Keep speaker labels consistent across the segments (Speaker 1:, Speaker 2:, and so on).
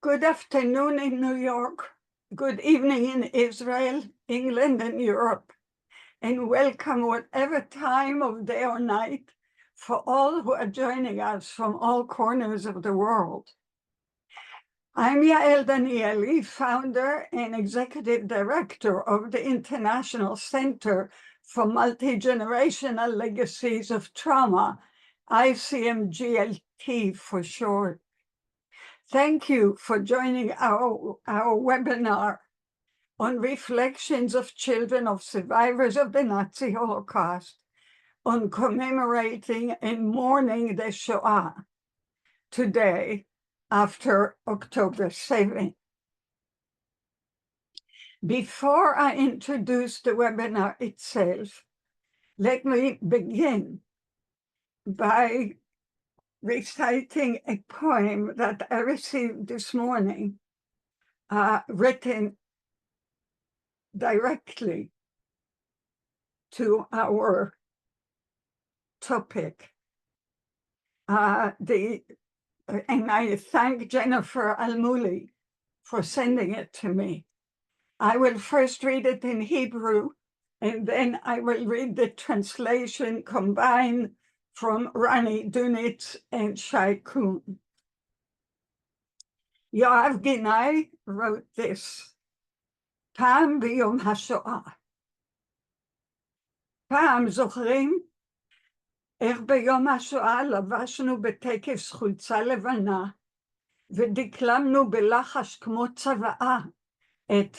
Speaker 1: Good afternoon in New York, good evening in Israel, England, and Europe, and welcome whatever time of day or night for all who are joining us from all corners of the world. I'm Yael Danieli, founder and executive director of the International Center for Multigenerational Legacies of Trauma, ICMGLT for short. Thank you for joining our webinar on reflections of children of survivors of the Nazi Holocaust on commemorating and mourning the Shoah today after October 7. Before I introduce the webinar itself, let me begin by reciting a poem that I received this morning, written directly to our topic. And I thank Jennifer Almuli for sending it to me. I will first read it in Hebrew, and then I will read the translation combined from Rani Dunitz and Shai Kuhn. Yoav Ginai wrote this, פעם ביום השואה. פעם זוכרים איך ביום השואה לבשנו בטקס חולצה לבנה, ודקלמנו בלחש כמו צוואה את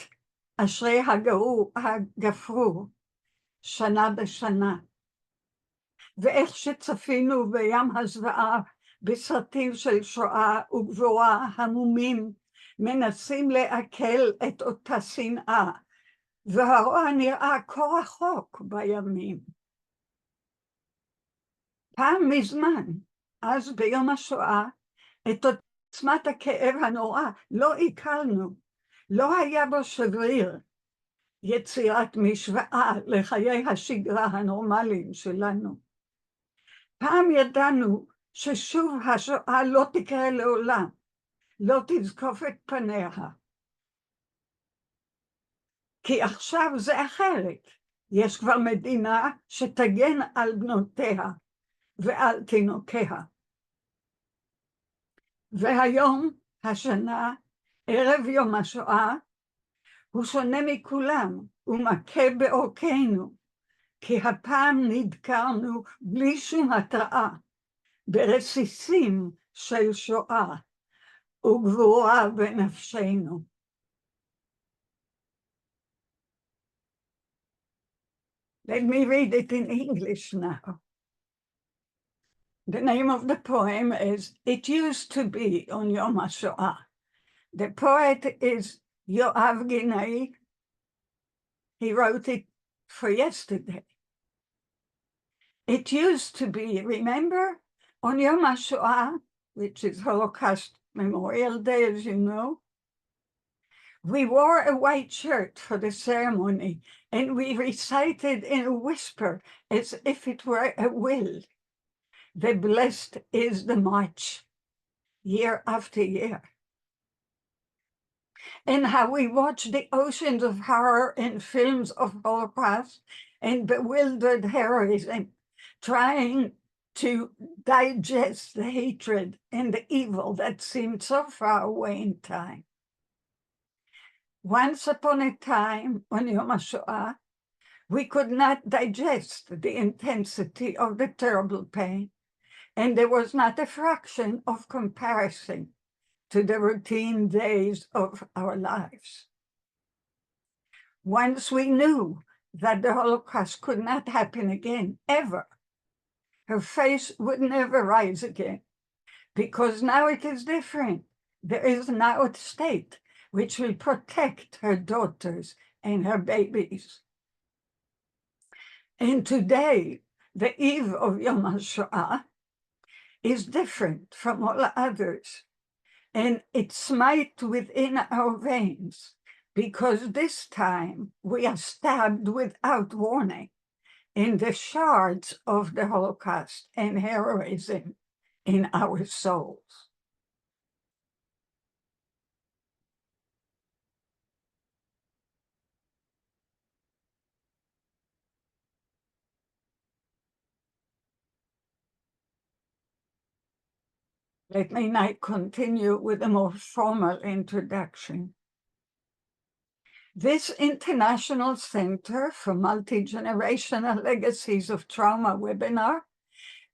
Speaker 1: אשרי הגפרור, שנה בשנה. ואיך שצפינו בים הזוועה בסרטים של שואה וגבורה המומים, מנסים לעכל את אותה שנאה, והרוע נראה כה רחוק בימים. פעם מזמן, אז ביום השואה, את עוצמת הכאב הנורא לא עיכלנו, לא היה בו שבריר, יצירת משוואה לחיי השגרה הנורמליים שלנו. פעם ידענו ששוב השואה לא תקרה לעולם, לא תזקוף את פניה. כי עכשיו זה אחרת, יש כבר מדינה שתגן על בנותיה ועל תינוקיה. והיום, השנה, ערב יום השואה, הוא שונה מכולם, הוא מכה בעורקנו, כי הפעם נדקרנו בלי שום התראה, ברסיסים של שואה וגבורה בנפשנו. Let me read it in English now. The name of the poem is It Used to Be on Yom HaShoah. The poet is Yoav Ginai. He wrote it for yesterday. It used to be, remember, on Yom HaShoah, which is Holocaust Memorial Day, as you know, we wore a white shirt for the ceremony, and we recited in a whisper as if it were a will. The blessed is the march, year after year. And how we watched the oceans of horror in films of Holocaust and bewildered heroism, trying to digest the hatred and the evil that seemed so far away in time. Once upon a time, on Yom HaShoah, we could not digest the intensity of the terrible pain, and there was not a fraction of comparison to the routine days of our lives. Once we knew that the Holocaust could not happen again, ever, her face would never rise again, because now it is different. There is now a state which will protect her daughters and her babies. And today, the eve of Yom HaShoah is different from all others, and it smites within our veins, because this time we are stabbed without warning in the shards of the Holocaust and heroism in our souls. Let me now continue with a more formal introduction. This International Center for Multi-Generational Legacies of Trauma webinar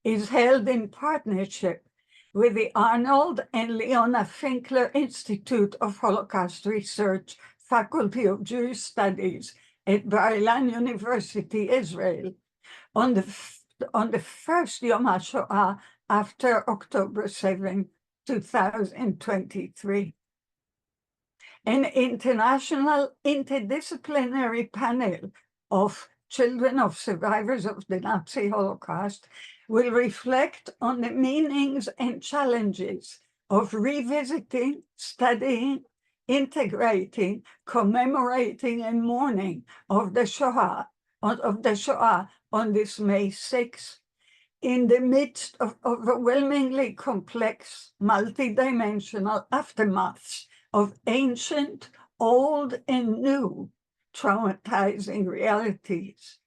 Speaker 1: is held in partnership with the Arnold and Leona Finkler Institute of Holocaust Research, Faculty of Jewish Studies at Bar Ilan University, Israel, on the first Yom HaShoah after October 7, 2023. An international interdisciplinary panel of children of survivors of the Nazi Holocaust will reflect on the meanings and challenges of revisiting, studying, integrating, commemorating, and mourning of the Shoah on this May 6th, in the midst of overwhelmingly complex, multidimensional aftermaths of ancient, old, and new traumatizing realities.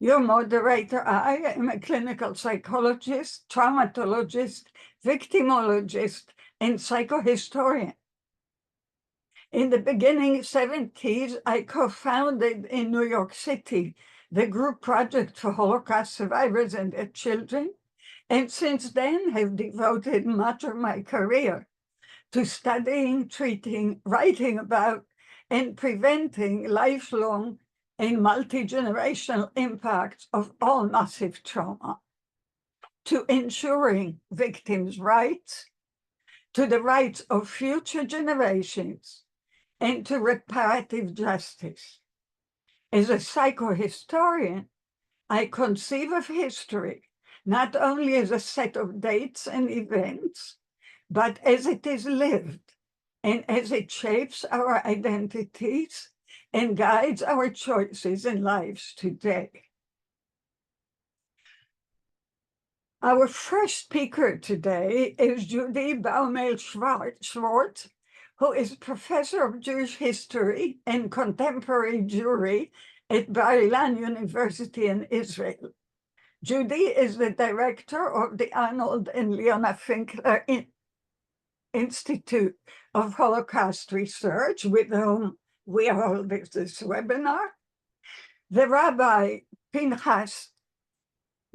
Speaker 1: Your moderator, I am a clinical psychologist, traumatologist, victimologist, and psychohistorian. In the beginning 70s, I co-founded in New York City the group project for Holocaust survivors and their children, and since then have devoted much of my career to studying, treating, writing about, and preventing lifelong and multi-generational impacts of all massive trauma, to ensuring victims' rights, to the rights of future generations, and to reparative justice. As a psychohistorian, I conceive of history not only as a set of dates and events, but as it is lived and as it shapes our identities and guides our choices and lives today. Our first speaker today is Judy Baumel-Schwartz, who is professor of Jewish history and contemporary Jewry at Bar Ilan University in Israel. Judy is the director of the Arnold and Leona Finkler Institute of Holocaust Research, with whom we are holding this webinar. The Rabbi Pynchas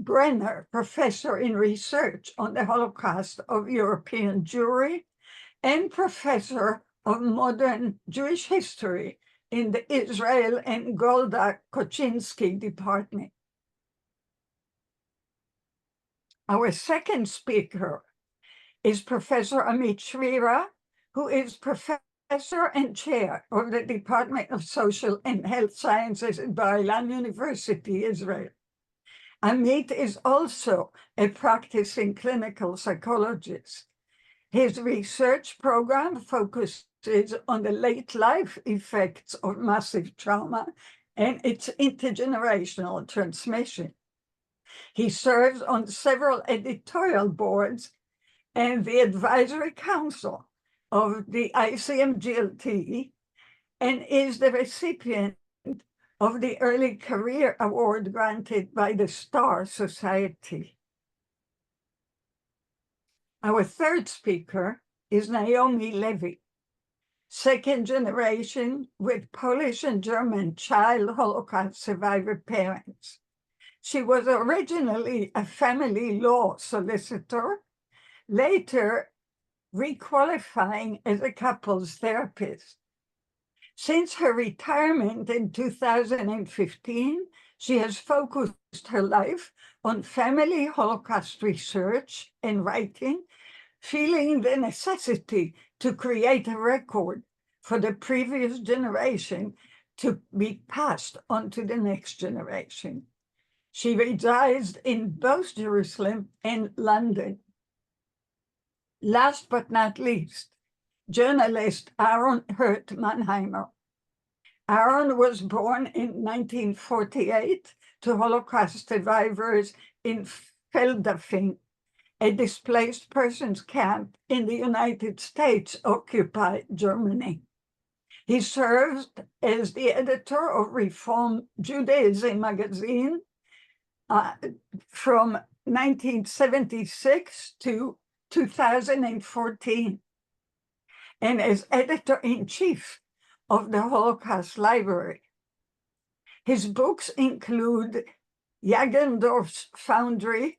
Speaker 1: Brener, professor in research on the Holocaust of European Jewry, and professor of modern Jewish history in the Israel and Golda Koschitzky department. Our second speaker is Professor Amit Shvira, who is professor and chair of the Department of Social and Health Sciences at Bar Ilan University, Israel. Amit is also a practicing clinical psychologist. His research program focuses on the late life effects of massive trauma and its intergenerational transmission. He serves on several editorial boards and the advisory council of the ICMGLT, and is the recipient of the Early Career Award granted by the Star Society. Our third speaker is Naomi Levy, second generation with Polish and German child Holocaust survivor parents. She was originally a family law solicitor, later requalifying as a couples therapist. Since her retirement in 2015, she has focused her life on family Holocaust research and writing, feeling the necessity to create a record for the previous generation to be passed on to the next generation. She resides in both Jerusalem and London. Last but not least, journalist Aaron Hurt Mannheimer. Aaron was born in 1948 to Holocaust survivors in Feldafing, a displaced persons camp in the United States-occupied Germany. He served as the editor of Reform Judaism magazine from 1976 to 2014, and as editor-in-chief of the Holocaust Library. His books include Jagendorf's Foundry,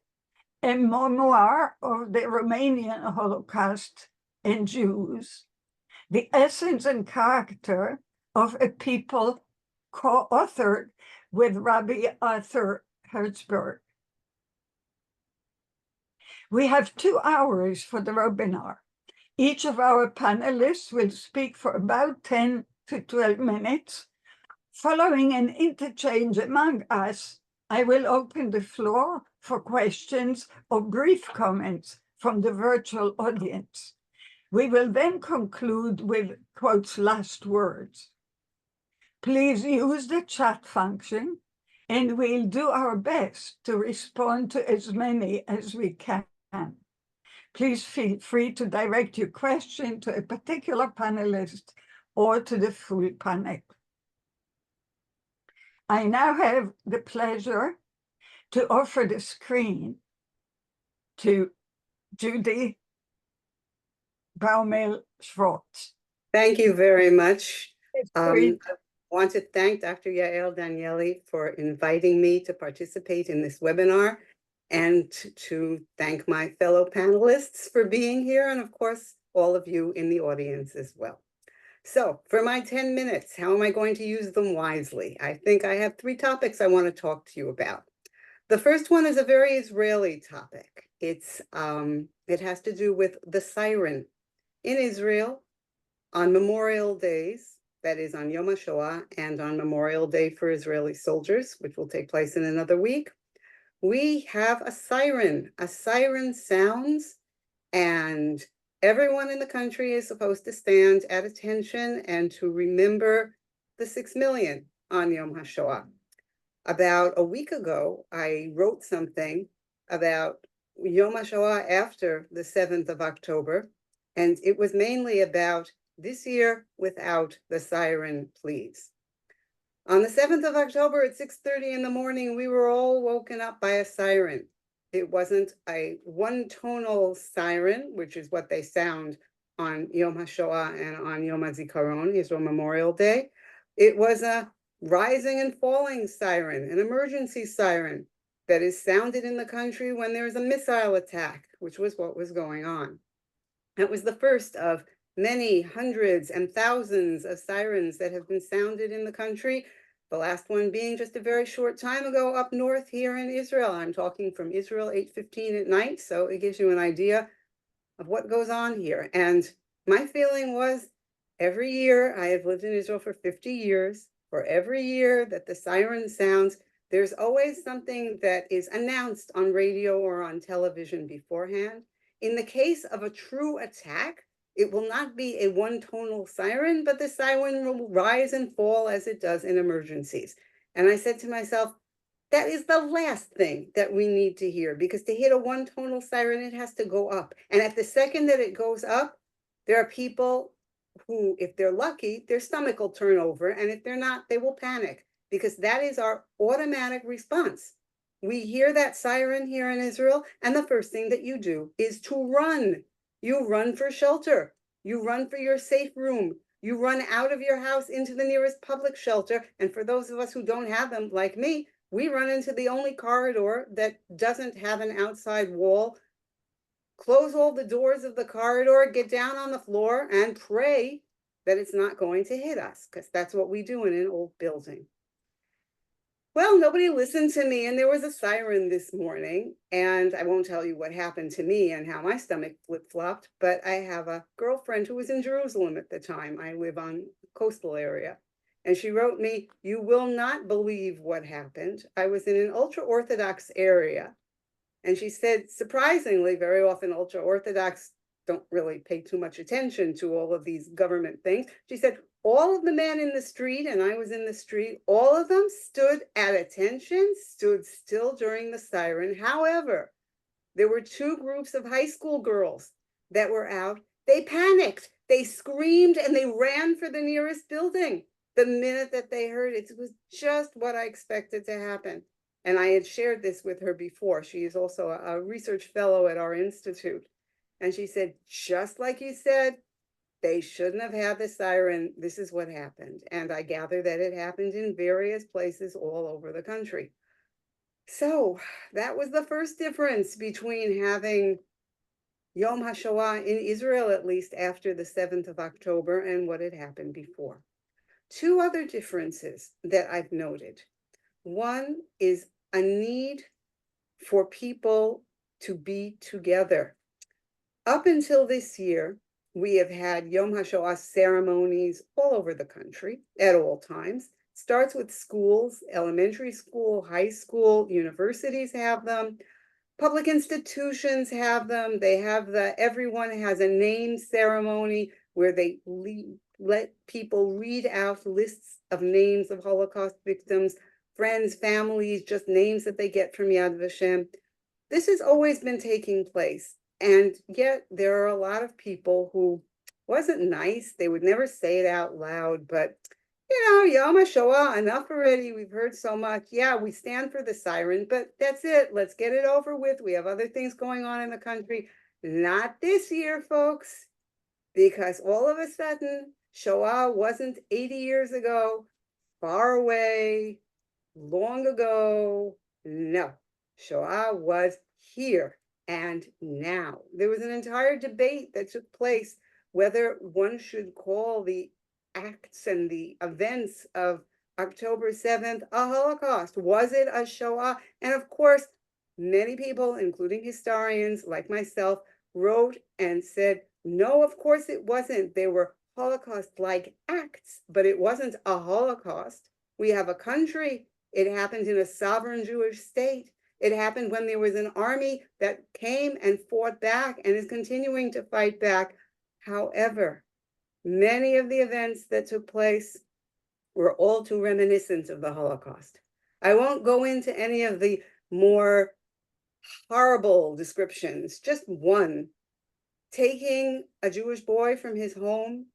Speaker 1: a memoir of the Romanian Holocaust and Jews, The Essence and Character of a People, co-authored with Rabbi Arthur Hertzberg. We have 2 hours for the webinar. Each of our panelists will speak for about 10 to 12 minutes. Following an interchange among us, I will open the floor for questions or brief comments from the virtual audience. We will then conclude with quotes last words. Please use the chat function, and we'll do our best to respond to as many as we can. Please feel free to direct your question to a particular panelist or to the full panel. I now have the pleasure to offer the screen to Judy Baumel-Schwartz.
Speaker 2: Thank you very much. I want to thank Dr. Yael Danieli for inviting me to participate in this webinar, and to thank my fellow panelists for being here, and of course, all of you in the audience as well. So for my 10 minutes, how am I going to use them wisely? I think I have 3 topics I want to talk to you about. The first one is a very Israeli topic. It has to do with the siren in Israel on Memorial Days, that is on Yom HaShoah, and on Memorial Day for Israeli soldiers, which will take place in another week. We have a siren. A siren sounds, and everyone in the country is supposed to stand at attention and to remember the 6 million on Yom HaShoah. About a week ago, I wrote something about Yom HaShoah after the 7th of October, and it was mainly about this year without the siren, please. On the 7th of October at 6:30 in the morning, we were all woken up by a siren. It wasn't a one-tonal siren, which is what they sound on Yom HaShoah and on Yom HaZikaron, Israel Memorial Day. It was a rising and falling siren, an emergency siren that is sounded in the country when there is a missile attack, which was what was going on. It was the first of many hundreds and thousands of sirens that have been sounded in the country, the last one being just a very short time ago up north here in Israel. I'm talking from Israel, 8:15 at night, so it gives you an idea of what goes on here. And my feeling was, every year, I have lived in Israel for 50 years, for every year that the siren sounds, there's always something that is announced on radio or on television beforehand. In the case of a true attack, it will not be a one-tonal siren, but the siren will rise and fall as it does in emergencies. And I said to myself, that is the last thing that we need to hear, because to hit a one-tonal siren, it has to go up. And at the second that it goes up, there are people who, if they're lucky, their stomach will turn over. And if they're not, they will panic, because that is our automatic response. We hear that siren here in Israel, and the first thing that you do is to run. You run for shelter. You run for your safe room. You run out of your house into the nearest public shelter. And for those of us who don't have them, like me, we run into the only corridor that doesn't have an outside wall. Close all the doors of the corridor, get down on the floor, and pray that it's not going to hit us, because that's what we do in an old building. Well, nobody listened to me, and there was a siren this morning, and I won't tell you what happened to me and how my stomach flip-flopped, but I have a girlfriend who was in Jerusalem at the time. I live on the coastal area, and she wrote me, "You will not believe what happened. I was in an ultra-Orthodox area," and she said, surprisingly, very often ultra-Orthodox don't really pay too much attention to all of these government things. She said, all of the men in the street, and I was in the street, all of them stood at attention, stood still during the siren. However, there were 2 groups of high school girls that were out. They panicked, they screamed, and they ran for the nearest building. The minute that they heard it, it was just what I expected to happen. And I had shared this with her before. She is also a research fellow at our institute. And she said, just like you said, they shouldn't have had the siren. This is what happened. And I gather that it happened in various places all over the country. So that was the first difference between having Yom HaShoah in Israel, at least after the 7th of October, and what had happened before. Two other differences that I've noted. One is a need for people to be together. Up until this year, we have had Yom HaShoah ceremonies all over the country at all times. Starts with schools, elementary school, high school, universities have them. Public institutions have them. They have everyone has a name ceremony where they let people read out lists of names of Holocaust victims, friends, families, just names that they get from Yad Vashem. This has always been taking place. And yet there are a lot of people who wasn't nice. They would never say it out loud, but Yom HaShoah, enough already. We've heard so much. Yeah, we stand for the siren, but that's it. Let's get it over with. We have other things going on in the country. Not this year, folks, because all of a sudden, Shoah wasn't 80 years ago, far away, long ago. No, Shoah was here and now. There was an entire debate that took place whether one should call the acts and the events of October 7th a Holocaust. Was it a Shoah? And of course, many people, including historians like myself, wrote and said, no, of course it wasn't. They were Holocaust-like acts, but it wasn't a Holocaust. We have a country. It happened in a sovereign Jewish state. It happened when there was an army that came and fought back and is continuing to fight back. However, many of the events that took place were all too reminiscent of the Holocaust. I won't go into any of the more horrible descriptions, just one. Taking a Jewish boy from his home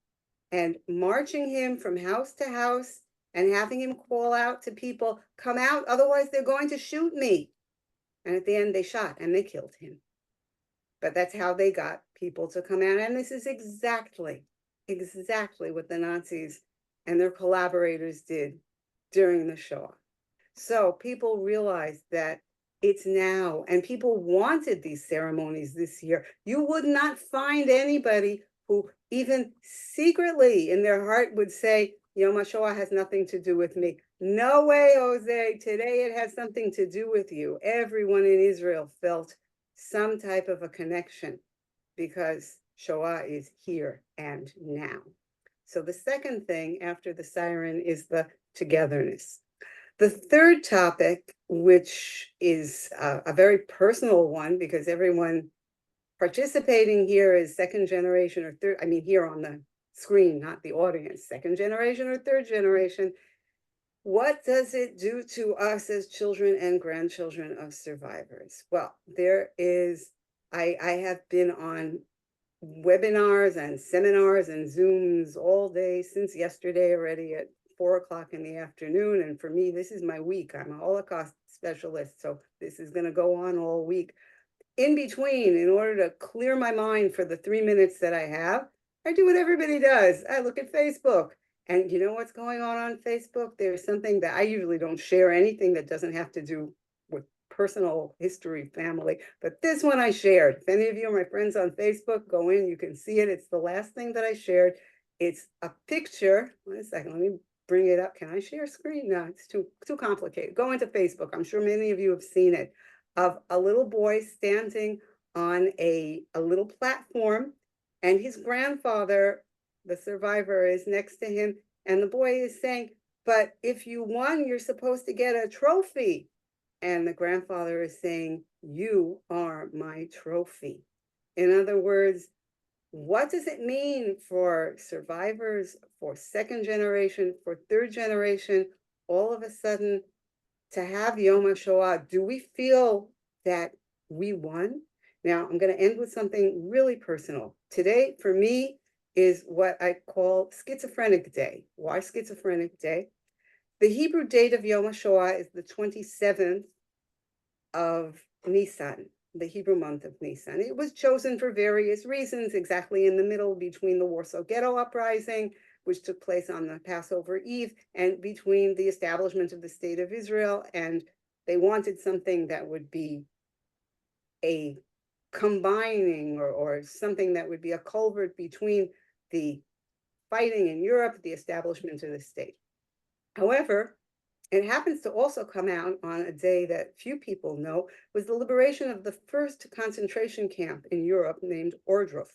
Speaker 2: and marching him from house to house and having him call out to people, come out, otherwise they're going to shoot me. And at the end, they shot and they killed him. But that's how they got people to come out. And this is exactly what the Nazis and their collaborators did during the Shoah. So people realized that it's now, and people wanted these ceremonies this year. You would not find anybody who even secretly in their heart would say, Yom HaShoah has nothing to do with me. No way, Jose, today it has something to do with you. Everyone in Israel felt some type of a connection because Shoah is here and now. So the second thing after the siren is the togetherness. The third topic, which is a very personal one because everyone participating here is second generation or third, I mean here on the screen, not the audience, second generation or third generation. What does it do to us as children and grandchildren of survivors? Well, I have been on webinars and seminars and Zooms all day since yesterday already at 4 o'clock in the afternoon. And for me, this is my week. I'm a Holocaust specialist, so this is going to go on all week. In between, in order to clear my mind for the 3 minutes that I have, I do what everybody does. I look at Facebook. And you know what's going on Facebook? There's something that I usually don't share anything that doesn't have to do with personal history, family. But this one I shared. If any of you are my friends on Facebook, go in, you can see it. It's the last thing that I shared. It's a picture. Wait a second, let me bring it up. Can I share screen? No, it's too complicated. Go into Facebook. I'm sure many of you have seen it, of a little boy standing on a little platform, and his grandfather, the survivor, is next to him, and the boy is saying, but if you won, you're supposed to get a trophy. And the grandfather is saying, you are my trophy. In other words, what does it mean for survivors, for second generation, for third generation, all of a sudden to have Yom HaShoah? Do we feel that we won? Now, I'm going to end with something really personal. Today, for me, is what I call Schizophrenic Day. Why Schizophrenic Day? The Hebrew date of Yom HaShoah is the 27th of Nisan. the Hebrew month of Nisan. It was chosen for various reasons, exactly in the middle between the Warsaw Ghetto Uprising, which took place on the Passover Eve, and between the establishment of the State of Israel, and they wanted something that would be a combining or something that would be a culvert between the fighting in Europe, the establishment of the state. However, it happens to also come out on a day that few people know, was the liberation of the first concentration camp in Europe named Ohrdruf.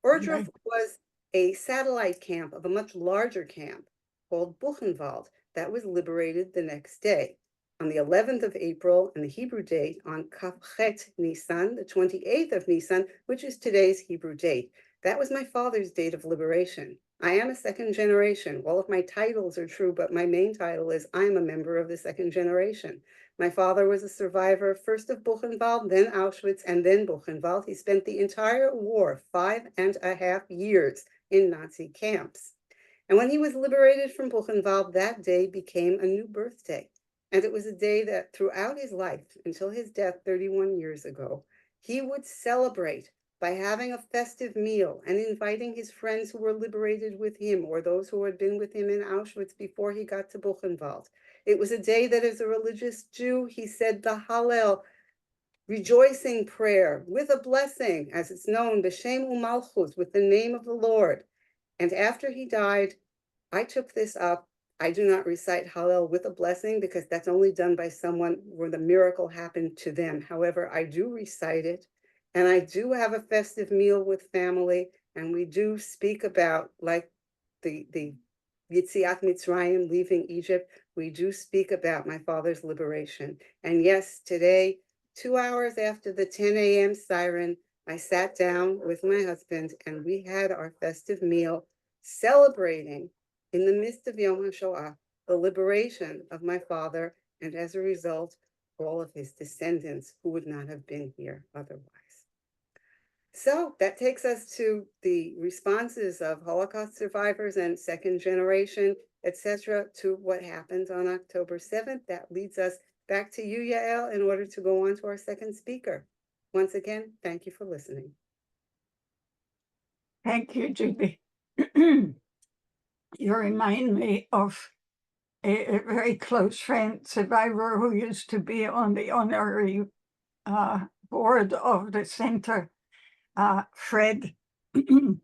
Speaker 2: Ohrdruf was a satellite camp of a much larger camp called Buchenwald that was liberated the next day. On the 11th of April, and the Hebrew date on Kafchet Nisan, the 28th of Nisan, which is today's Hebrew date. That was my father's date of liberation. I am a second generation. All of my titles are true, but my main title is I'm a member of the second generation. My father was a survivor, first of Buchenwald, then Auschwitz, and then Buchenwald. He spent the entire war, 5.5 years, in Nazi camps. And when he was liberated from Buchenwald, that day became a new birthday. And it was a day that throughout his life, until his death 31 years ago, he would celebrate by having a festive meal and inviting his friends who were liberated with him or those who had been with him in Auschwitz before he got to Buchenwald. It was a day that as a religious Jew, he said the Hallel, rejoicing prayer with a blessing, as it's known, B'Shem U'Malchus, with the name of the Lord. And after he died, I took this up. I do not recite Hallel with a blessing because that's only done by someone where the miracle happened to them. However, I do recite it. And I do have a festive meal with family, and we do speak about, like the Yetziat Mitzrayim, leaving Egypt, we do speak about my father's liberation. And yes, today, 2 hours after the 10 a.m. siren, I sat down with my husband and we had our festive meal celebrating in the midst of Yom HaShoah, the liberation of my father, and as a result, all of his descendants who would not have been here otherwise. So that takes us to the responses of Holocaust survivors and second generation, etc., to what happened on October 7th. That leads us back to you, Yael, in order to go on to our second speaker. Once again, thank you for listening.
Speaker 1: Thank you, Judy. You remind me of a very close friend, survivor, who used to be on the honorary board of the center, Fred, who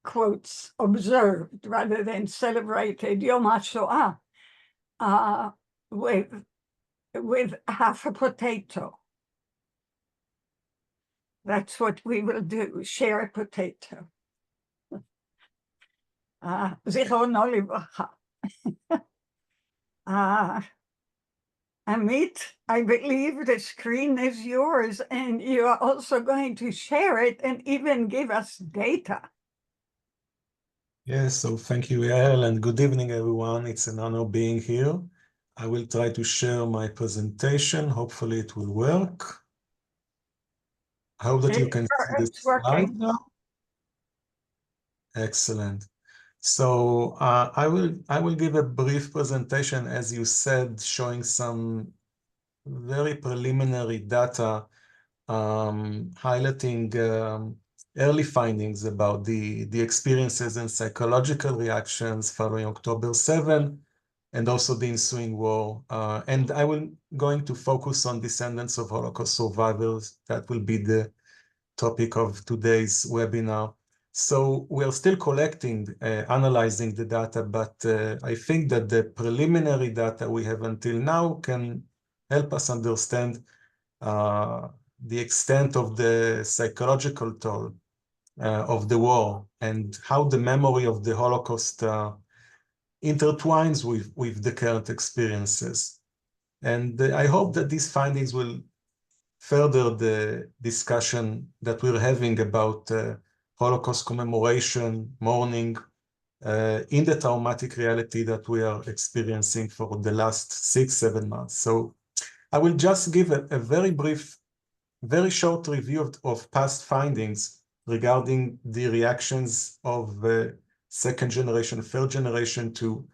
Speaker 1: quotes observed rather than celebrated Yom HaShoah with half a potato. That's what we will do, share a potato. Zichrono livracha. Amit, I believe the screen is yours and you are also going to share it and even give us data.
Speaker 3: Yes, so thank you, Yael, and good evening, everyone. It's an honor being here. I will try to share my presentation. Hopefully it will work. I hope that you can see the slide now. Excellent. So I will give a brief presentation, as you said, showing some very preliminary data, highlighting early findings about the experiences and psychological reactions following October 7, and also the ensuing war. And I will going to focus on descendants of Holocaust survivors. That will be the topic of today's webinar. So we're still collecting, analyzing the data, but I think that the preliminary data we have until now can help us understand the extent of the psychological toll of the war and how the memory of the Holocaust intertwines with the current experiences. And I hope that these findings will further the discussion that we're having about Holocaust commemoration, mourning, in the traumatic reality that we are experiencing for the last 6-7 months. So I will just give a very brief, very short review of past findings regarding the reactions of second generation, third generation to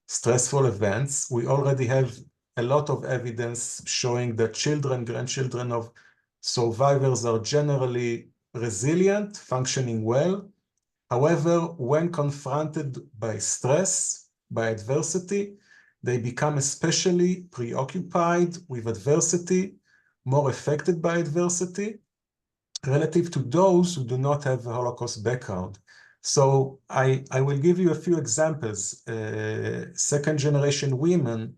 Speaker 3: stressful events. We already have a lot of evidence showing that children, grandchildren of survivors are generally resilient, functioning well. However, when confronted by stress, by adversity, they become especially preoccupied with adversity, more affected by adversity, relative to those who do not have a Holocaust background. So I will give you a few examples. Second-generation women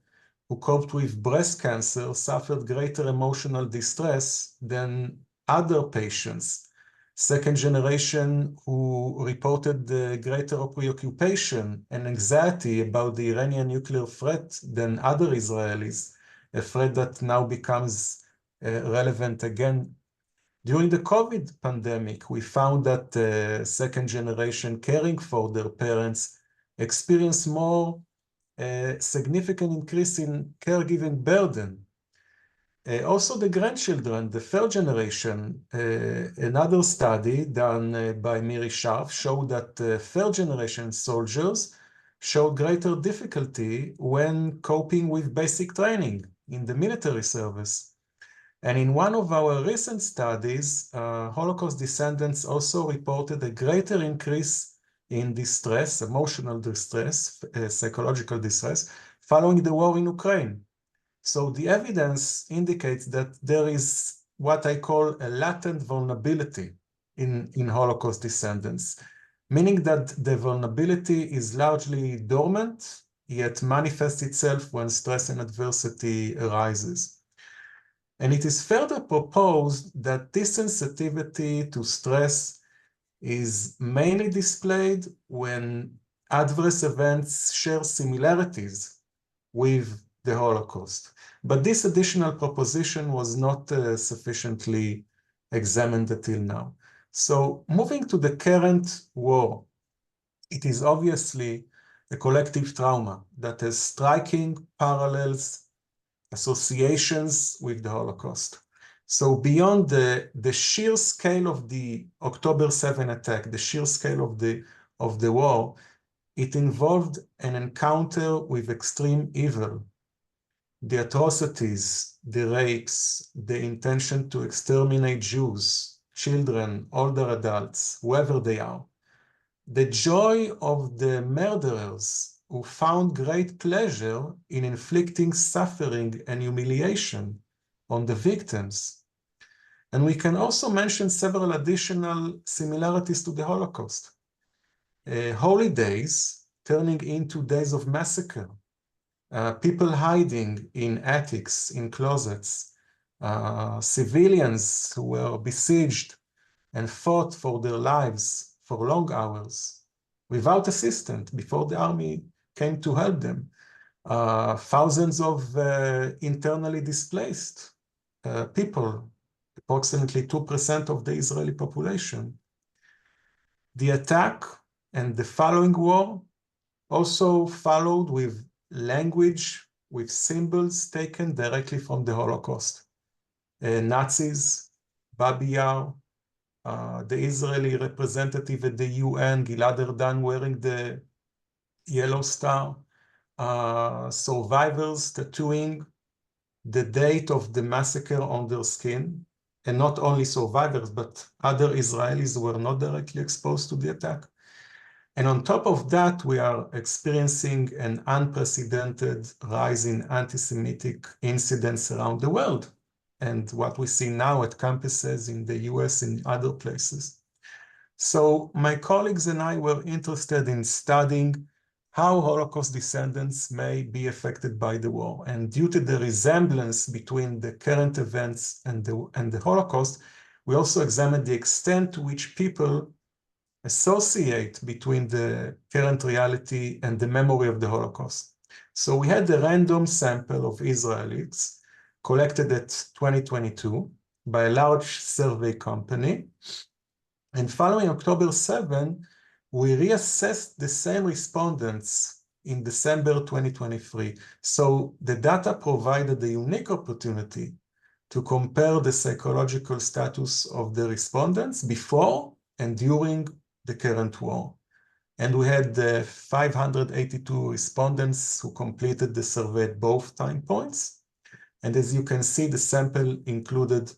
Speaker 3: who coped with breast cancer suffered greater emotional distress than other patients. Second generation who reported greater preoccupation and anxiety about the Iranian nuclear threat than other Israelis, a threat that now becomes relevant again. During the COVID pandemic, we found that second generation caring for their parents experienced more significant increase in caregiving burden. Also the grandchildren, the third generation, another study done by Miri Sharf showed that third generation soldiers showed greater difficulty when coping with basic training in the military service. And in one of our recent studies, Holocaust descendants also reported a greater increase in distress, emotional distress, psychological distress, following the war in Ukraine. So the evidence indicates that there is what I call a latent vulnerability in Holocaust descendants, meaning that the vulnerability is largely dormant, yet manifests itself when stress and adversity arises. And it is further proposed that this sensitivity to stress is mainly displayed when adverse events share similarities with the Holocaust. But this additional proposition was not sufficiently examined until now. So moving to the current war, it is obviously a collective trauma that has striking parallels, associations with the Holocaust. So beyond the sheer scale of the October 7 attack, the sheer scale of the war, it involved an encounter with extreme evil. The atrocities, the rapes, the intention to exterminate Jews, children, older adults, whoever they are. The joy of the murderers who found great pleasure in inflicting suffering and humiliation on the victims. And we can also mention several additional similarities to the Holocaust. Holidays turning into days of massacre. People hiding in attics, in closets, civilians who were besieged and fought for their lives for long hours without assistance before the army came to help them. Thousands of internally displaced people, approximately 2% of the Israeli population. The attack and the following war also followed with language, with symbols taken directly from the Holocaust. Nazis, Babi Yar, the Israeli representative at the UN, Gilad Erdan, wearing the yellow star, survivors tattooing the date of the massacre on their skin, and not only survivors, but other Israelis who were not directly exposed to the attack. And on top of that, we are experiencing an unprecedented rise in anti-Semitic incidents around the world, and what we see now at campuses in the US and other places. So my colleagues and I were interested in studying how Holocaust descendants may be affected by the war. And due to the resemblance between the current events and the Holocaust, we also examined the extent to which people associate between the current reality and the memory of the Holocaust. So we had a random sample of Israelis collected at 2022 by a large survey company. And following October 7, we reassessed the same respondents in December 2023. So the data provided a unique opportunity to compare the psychological status of the respondents before and during the current war. And we had 582 respondents who completed the survey at both time points. And as you can see, the sample included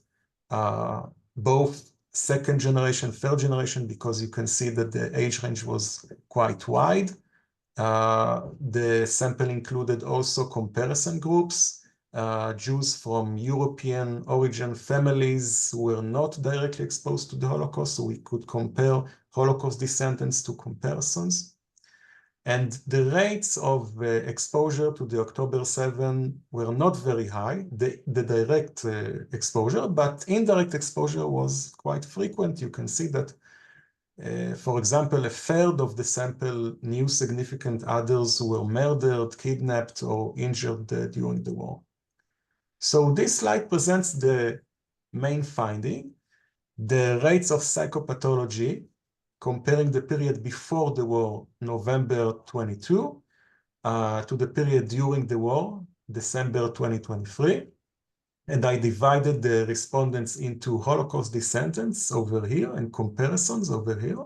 Speaker 3: both second generation, third generation, because you can see that the age range was quite wide. The sample included also comparison groups, Jews from European origin families who were not directly exposed to the Holocaust, so we could compare Holocaust descendants to comparisons. And the rates of exposure to the October 7 were not very high, the direct exposure, but indirect exposure was quite frequent. You can see that, for example, a third of the sample knew significant others who were murdered, kidnapped, or injured during the war. So this slide presents the main finding, the rates of psychopathology, comparing the period before the war, November 22, to the period during the war, December 2023. And I divided the respondents into Holocaust descendants over here and comparisons over here.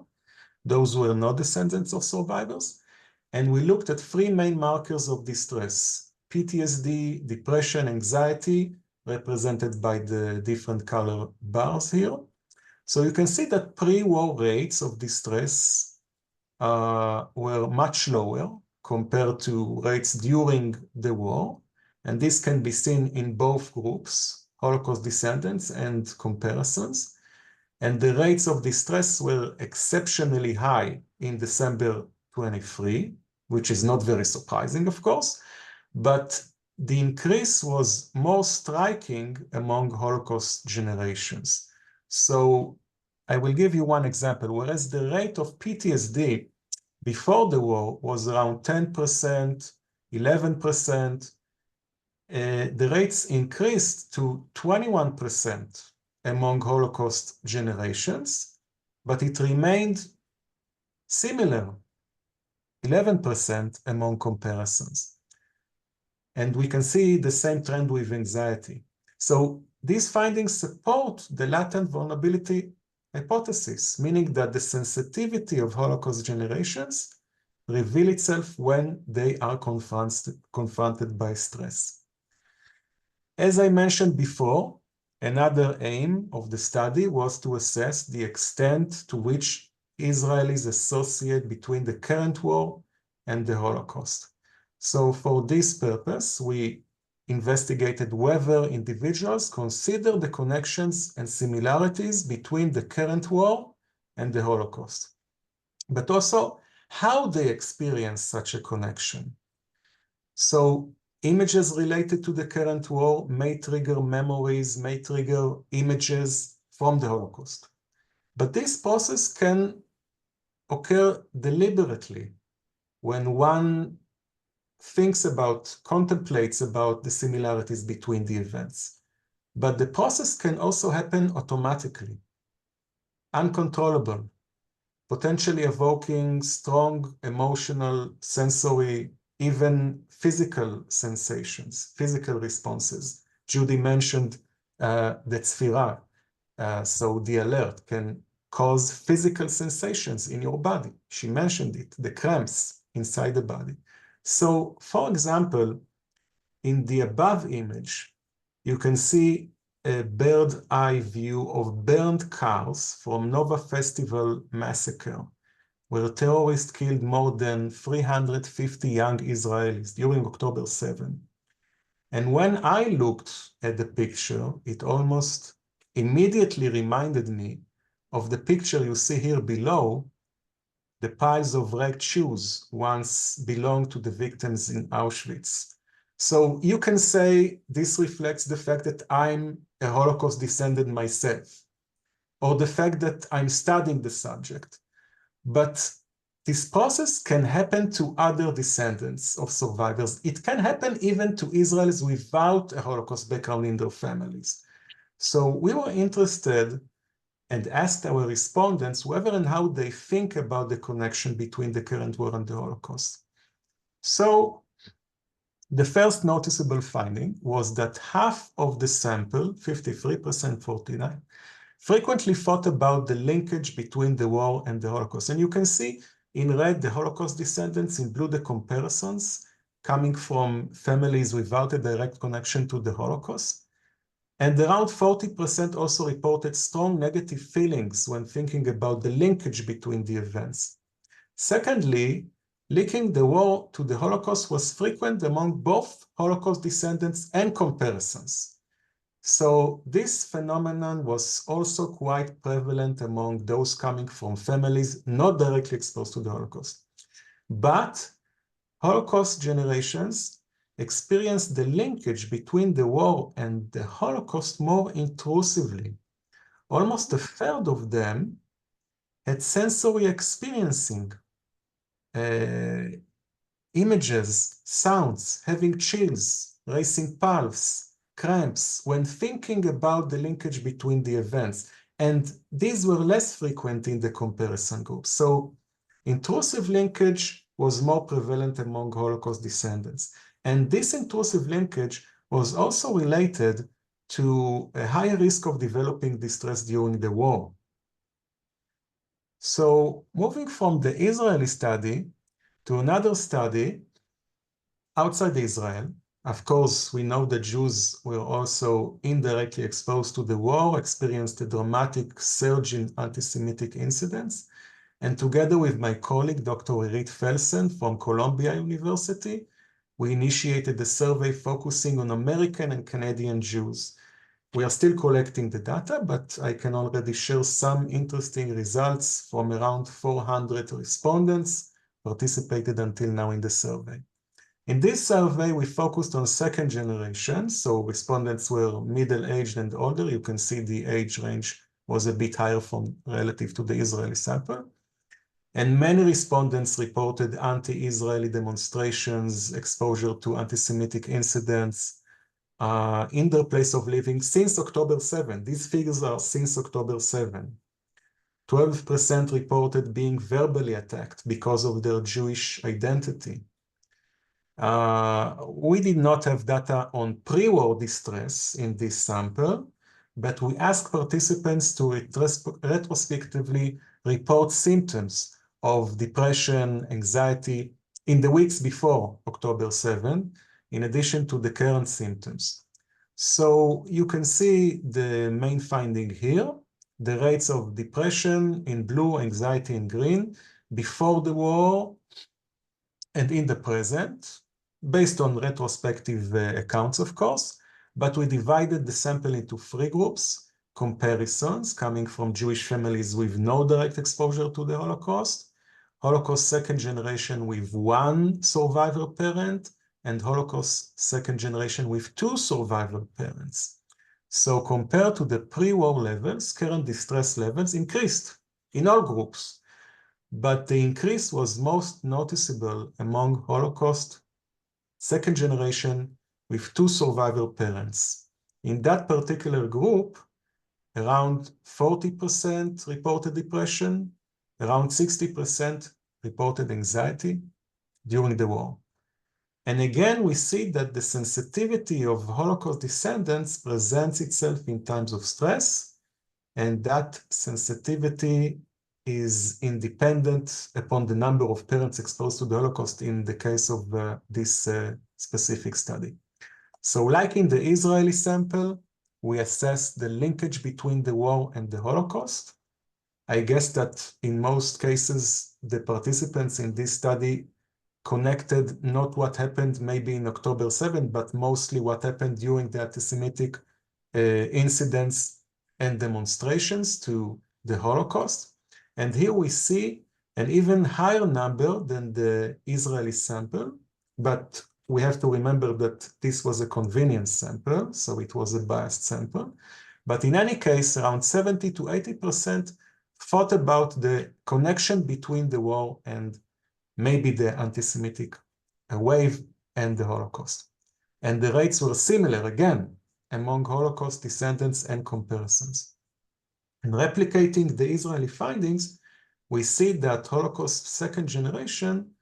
Speaker 3: Those were not descendants of survivors. And we looked at three main markers of distress: PTSD, depression, anxiety, represented by the different color bars here. So you can see that pre-war rates of distress were much lower compared to rates during the war. And this can be seen in both groups, Holocaust descendants and comparisons. And the rates of distress were exceptionally high in December 23, which is not very surprising, of course, but the increase was more striking among Holocaust generations. So I will give you one example. Whereas the rate of PTSD before the war was around 10%, 11%, the rates increased to 21% among Holocaust generations, but it remained similar, 11% among comparisons. And we can see the same trend with anxiety. So these findings support the latent vulnerability hypothesis, meaning that the sensitivity of Holocaust generations reveal itself when they are confronted by stress. As I mentioned before, another aim of the study was to assess the extent to which Israelis associate between the current war and the Holocaust. So for this purpose, we investigated whether individuals consider the connections and similarities between the current war and the Holocaust, but also how they experience such a connection. So images related to the current war may trigger memories, may trigger images from the Holocaust. But this process can occur deliberately when one thinks about, contemplates about the similarities between the events. But the process can also happen automatically, uncontrollable, potentially evoking strong emotional, sensory, even physical sensations, physical responses. Judy mentioned the tzfira, so the alert can cause physical sensations in your body. She mentioned it, the cramps inside the body. So, for example, in the above image, you can see a bird's eye view of burned cars from Nova Festival massacre, where terrorists killed more than 350 young Israelis during October 7. And when I looked at the picture, it almost immediately reminded me of the picture you see here below, the piles of wrecked shoes once belonged to the victims in Auschwitz. So you can say this reflects the fact that I'm a Holocaust descendant myself, or the fact that I'm studying the subject. But this process can happen to other descendants of survivors. It can happen even to Israelis without a Holocaust background in their families. So we were interested and asked our respondents whether and how they think about the connection between the current war and the Holocaust. So the first noticeable finding was that half of the sample, 53%, 49%, frequently thought about the linkage between the war and the Holocaust. And you can see In red, the Holocaust descendants. In blue, the comparisons coming from families without a direct connection to the Holocaust. And around 40% also reported strong negative feelings when thinking about the linkage between the events. Secondly, linking the war to the Holocaust was frequent among both Holocaust descendants and comparisons. So this phenomenon was also quite prevalent among those coming from families not directly exposed to the Holocaust. But Holocaust generations experienced the linkage between the war and the Holocaust more intrusively. Almost a third of them had sensory experiencing, images, sounds, having chills, racing pulse, cramps, when thinking about the linkage between the events. And these were less frequent in the comparison group. So intrusive linkage was more prevalent among Holocaust descendants. And this intrusive linkage was also related to a higher risk of developing distress during the war. So moving from the Israeli study to another study outside Israel, of course, we know that Jews were also indirectly exposed to the war, experienced a dramatic surge in anti-Semitic incidents. And together with my colleague, Dr. Irit Felsen from Columbia University, we initiated a survey focusing on American and Canadian Jews. We are still collecting the data, but I can already share some interesting results from around 400 respondents participated until now in the survey. In this survey, we focused on second generation, so respondents were middle-aged and older. You can see the age range was a bit higher relative to the Israeli sample. And many respondents reported anti-Israeli demonstrations, exposure to anti-Semitic incidents in their place of living since October 7. These figures are since October 7. 12% reported being verbally attacked because of their Jewish identity. We did not have data on pre-war distress in this sample, but we asked participants to retrospectively report symptoms of depression, anxiety in the weeks before October 7, in addition to the current symptoms. So you can see the main finding here, the rates of depression in blue, anxiety in green, before the war and in the present, based on retrospective accounts, of course, but we divided the sample into three groups: comparisons coming from Jewish families with no direct exposure to the Holocaust, Holocaust second generation with one survivor parent, and Holocaust second generation with two survivor parents. So compared to the pre-war levels, current distress levels increased in all groups, but the increase was most noticeable among Holocaust second generation with two survivor parents. In that particular group, around 40% reported depression, around 60% reported anxiety during the war. And again, we see that the sensitivity of Holocaust descendants presents itself in times of stress, and that sensitivity is independent upon the number of parents exposed to the Holocaust in the case of this specific study. So like in the Israeli sample, we assess the linkage between the war and the Holocaust. I guess that in most cases, the participants in this study connected not what happened maybe in October 7, but mostly what happened during the anti-Semitic incidents and demonstrations to the Holocaust. And here we see an even higher number than the Israeli sample, but we have to remember that this was a convenience sample, so it was a biased sample. But in any case, around 70 to 80% thought about the connection between the war and maybe the anti-Semitic wave and the Holocaust. And the rates were similar, again, among Holocaust descendants and comparisons. And replicating the Israeli findings, we see that Holocaust second generation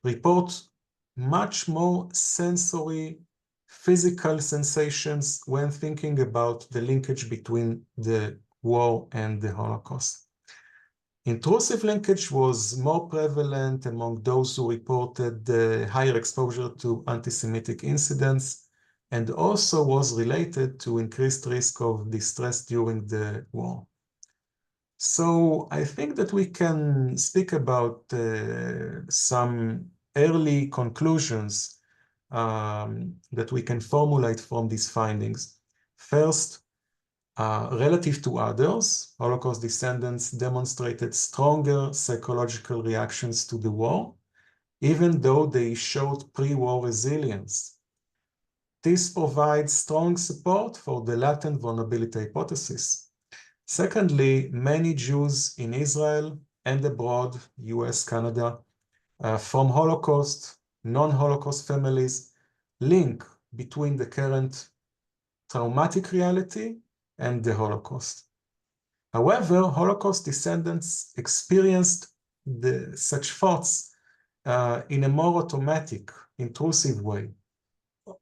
Speaker 3: reports much more sensory, physical sensations when thinking about the linkage between the war and the Holocaust. Intrusive linkage was more prevalent among those who reported higher exposure to anti-Semitic incidents, and also was related to increased risk of distress during the war. So I think that we can speak about some early conclusions that we can formulate from these findings. First, relative to others, Holocaust descendants demonstrated stronger psychological reactions to the war, even though they showed pre-war resilience. This provides strong support for the latent vulnerability hypothesis. Secondly, many Jews in Israel and abroad, US, Canada, from Holocaust, non-Holocaust families, link between the current traumatic reality and the Holocaust. However, Holocaust descendants experienced such thoughts in a more automatic, intrusive way,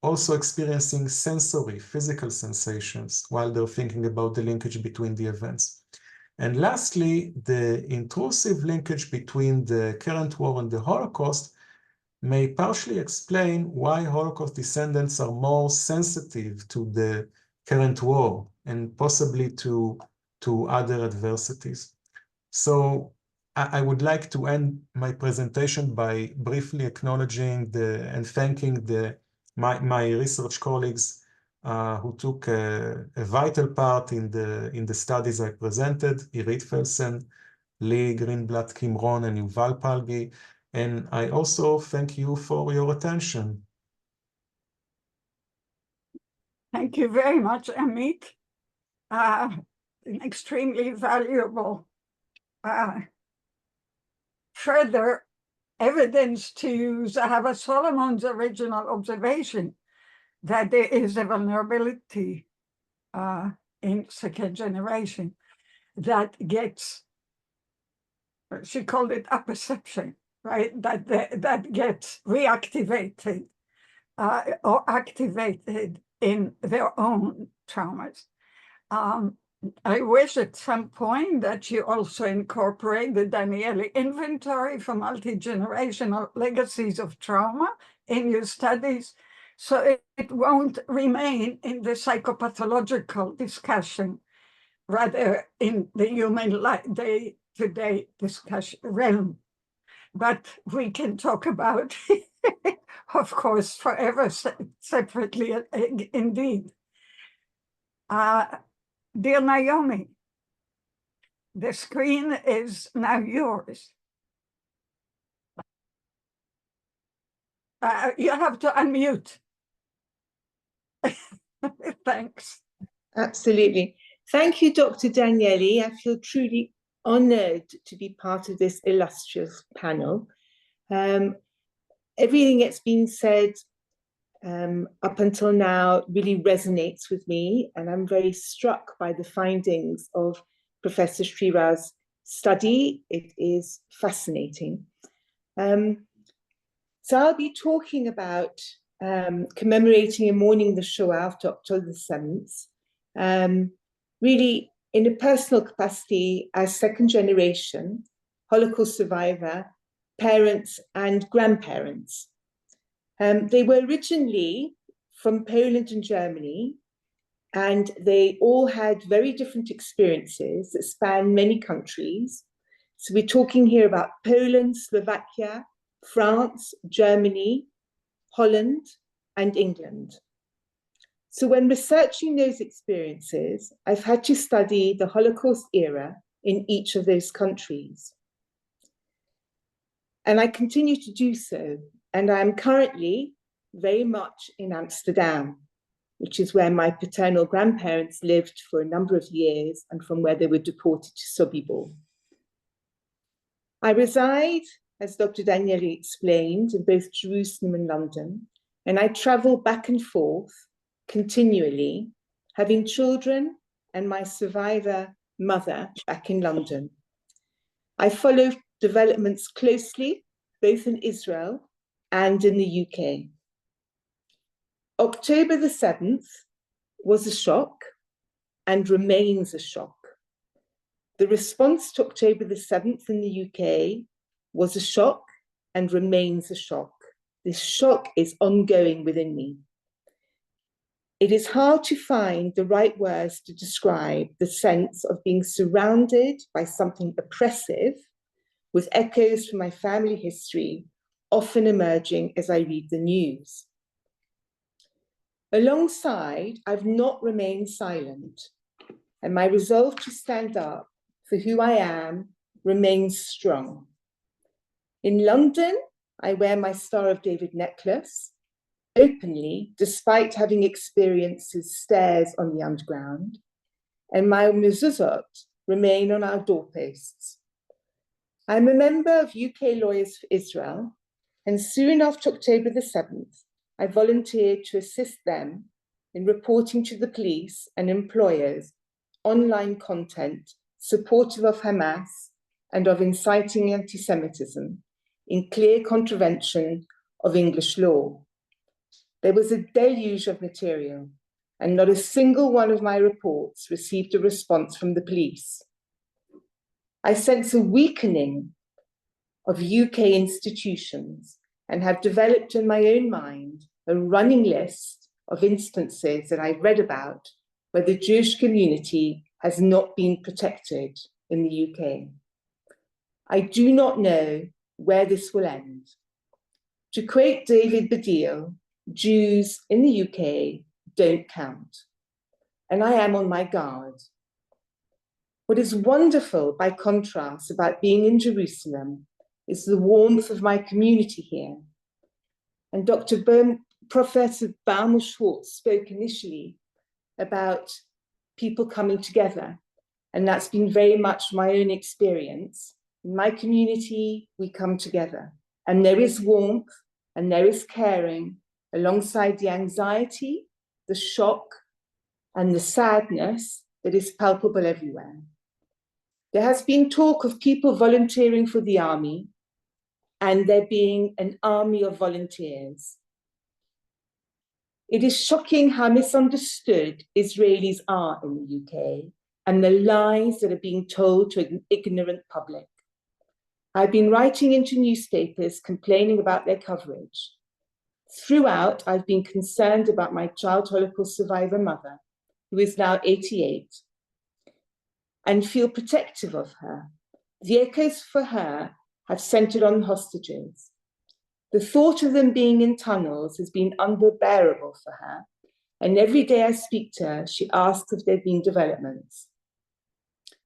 Speaker 3: also experiencing sensory, physical sensations while they're thinking about the linkage between the events. And lastly, the intrusive linkage between the current war and the Holocaust may partially explain why Holocaust descendants are more sensitive to the current war and possibly to other adversities. So I would like to end my presentation by briefly acknowledging and thanking my research colleagues who took a vital part in the studies I presented, Irit Felsen, Lee Greenblatt, Kimron, and Yuval Palgi. And I also thank you for your attention.
Speaker 1: Thank you very much, Amit. Extremely valuable. Further evidence to Zahava Solomon's original observation that there is a vulnerability in second generation that gets, she called it apperception, right? That gets reactivated or activated in their own traumas. I wish at some point that you also incorporate the Danieli inventory for multi-generational legacies of trauma in your studies, so it won't remain in the psychopathological discussion, rather in the human day-to-day discussion realm. But we can talk about, of course, forever separately, indeed. Dear Naomi, the screen is now yours. You have to unmute. Thanks.
Speaker 4: Absolutely. Thank you, Dr. Danieli. I feel truly honored to be part of this illustrious panel. Everything that's been said up until now really resonates with me, and I'm very struck by the findings of Professor Srira's study. It is fascinating. So I'll be talking about commemorating and mourning the Shoah after October the 7th, really in a personal capacity as second generation Holocaust survivor, parents and grandparents. They were originally from Poland and Germany, and they all had very different experiences that span many countries. So we're talking here about Poland, Slovakia, France, Germany, Holland, and England. So when researching those experiences, I've had to study the Holocaust era in each of those countries. And I continue to do so. And I'm currently very much in Amsterdam, which is where my paternal grandparents lived for a number of years and from where they were deported to Sobibor. I reside, as Dr. Danieli explained, in both Jerusalem and London, and I travel back and forth continually, having children and my survivor mother back in London. I follow developments closely, both in Israel and in the UK. October the 7th was a shock and remains a shock. The response to October the 7th in the UK was a shock and remains a shock. This shock is ongoing within me. It is hard to find the right words to describe the sense of being surrounded by something oppressive, with echoes from my family history often emerging as I read the news. Alongside, I've not remained silent, and my resolve to stand up for who I am remains strong. In London, I wear my Star of David necklace openly, despite having experienced stares on the underground, and my mezuzot remain on our doorposts. I'm a member of UK Lawyers for Israel, and soon after October the 7th, I volunteered to assist them in reporting to the police and employers online content supportive of Hamas and of inciting anti-Semitism in clear contravention of English law. There was a deluge of material, and not a single one of my reports received a response from the police. I sense a weakening of UK institutions and have developed in my own mind a running list of instances that I've read about where the Jewish community has not been protected in the UK. I do not know where this will end. To quote David Baddiel, Jews in the UK don't count, and I am on my guard. What is wonderful, by contrast, about being in Jerusalem is the warmth of my community here. And Professor Baumel-Schwartz spoke initially about people coming together, and that's been very much my own experience. In my community, we come together, and there is warmth and there is caring, alongside the anxiety, the shock, and the sadness that is palpable everywhere. There has been talk of people volunteering for the army and there being an army of volunteers. It is shocking how misunderstood Israelis are in the UK and the lies that are being told to an ignorant public. I've been writing into newspapers complaining about their coverage. Throughout, I've been concerned about my child Holocaust survivor mother, who is now 88, and feel protective of her. The echoes for her have centered on hostages. The thought of them being in tunnels has been unbearable for her, and every day I speak to her, she asks if there have been developments.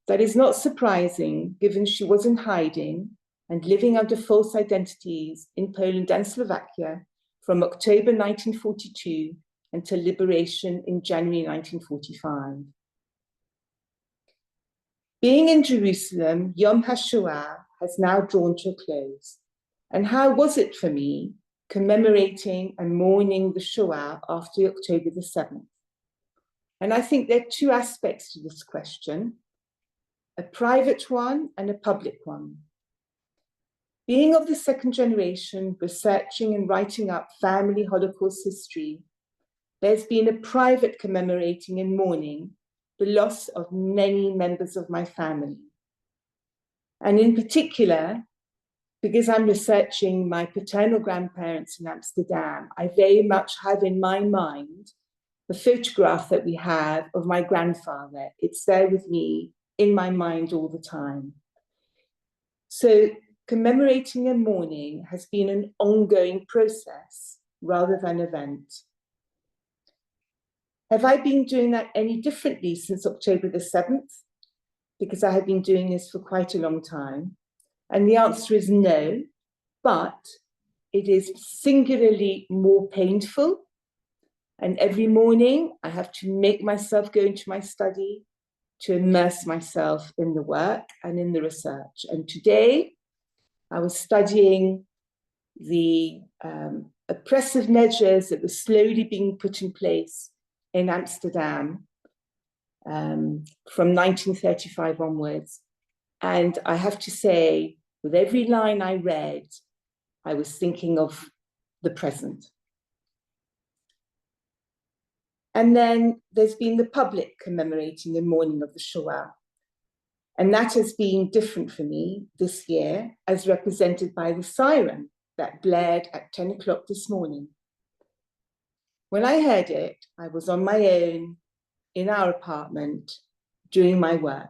Speaker 4: That is not surprising, given she was in hiding and living under false identities in Poland and Slovakia from October 1942 until liberation in January 1945. Being in Jerusalem, Yom HaShoah has now drawn to a close. And how was it for me commemorating and mourning the Shoah after October the 7th? And I think there are two aspects to this question, a private one and a public one. Being of the second generation, researching and writing up family Holocaust history, there's been a private commemorating and mourning the loss of many members of my family. And in particular, because I'm researching my paternal grandparents in Amsterdam, I very much have in my mind the photograph that we have of my grandfather. It's there with me in my mind all the time. So commemorating and mourning has been an ongoing process rather than an event. Have I been doing that any differently since October the 7th? Because I have been doing this for quite a long time. And the answer is no, but it is singularly more painful. And every morning I have to make myself go into my study to immerse myself in the work and in the research. And today I was studying the oppressive measures that were slowly being put in place in Amsterdam from 1935 onwards. And I have to say, with every line I read, I was thinking of the present. And then there's been the public commemorating and mourning of the Shoah. And that has been different for me this year, as represented by the siren that blared at 10 o'clock this morning. When I heard it, I was on my own in our apartment doing my work.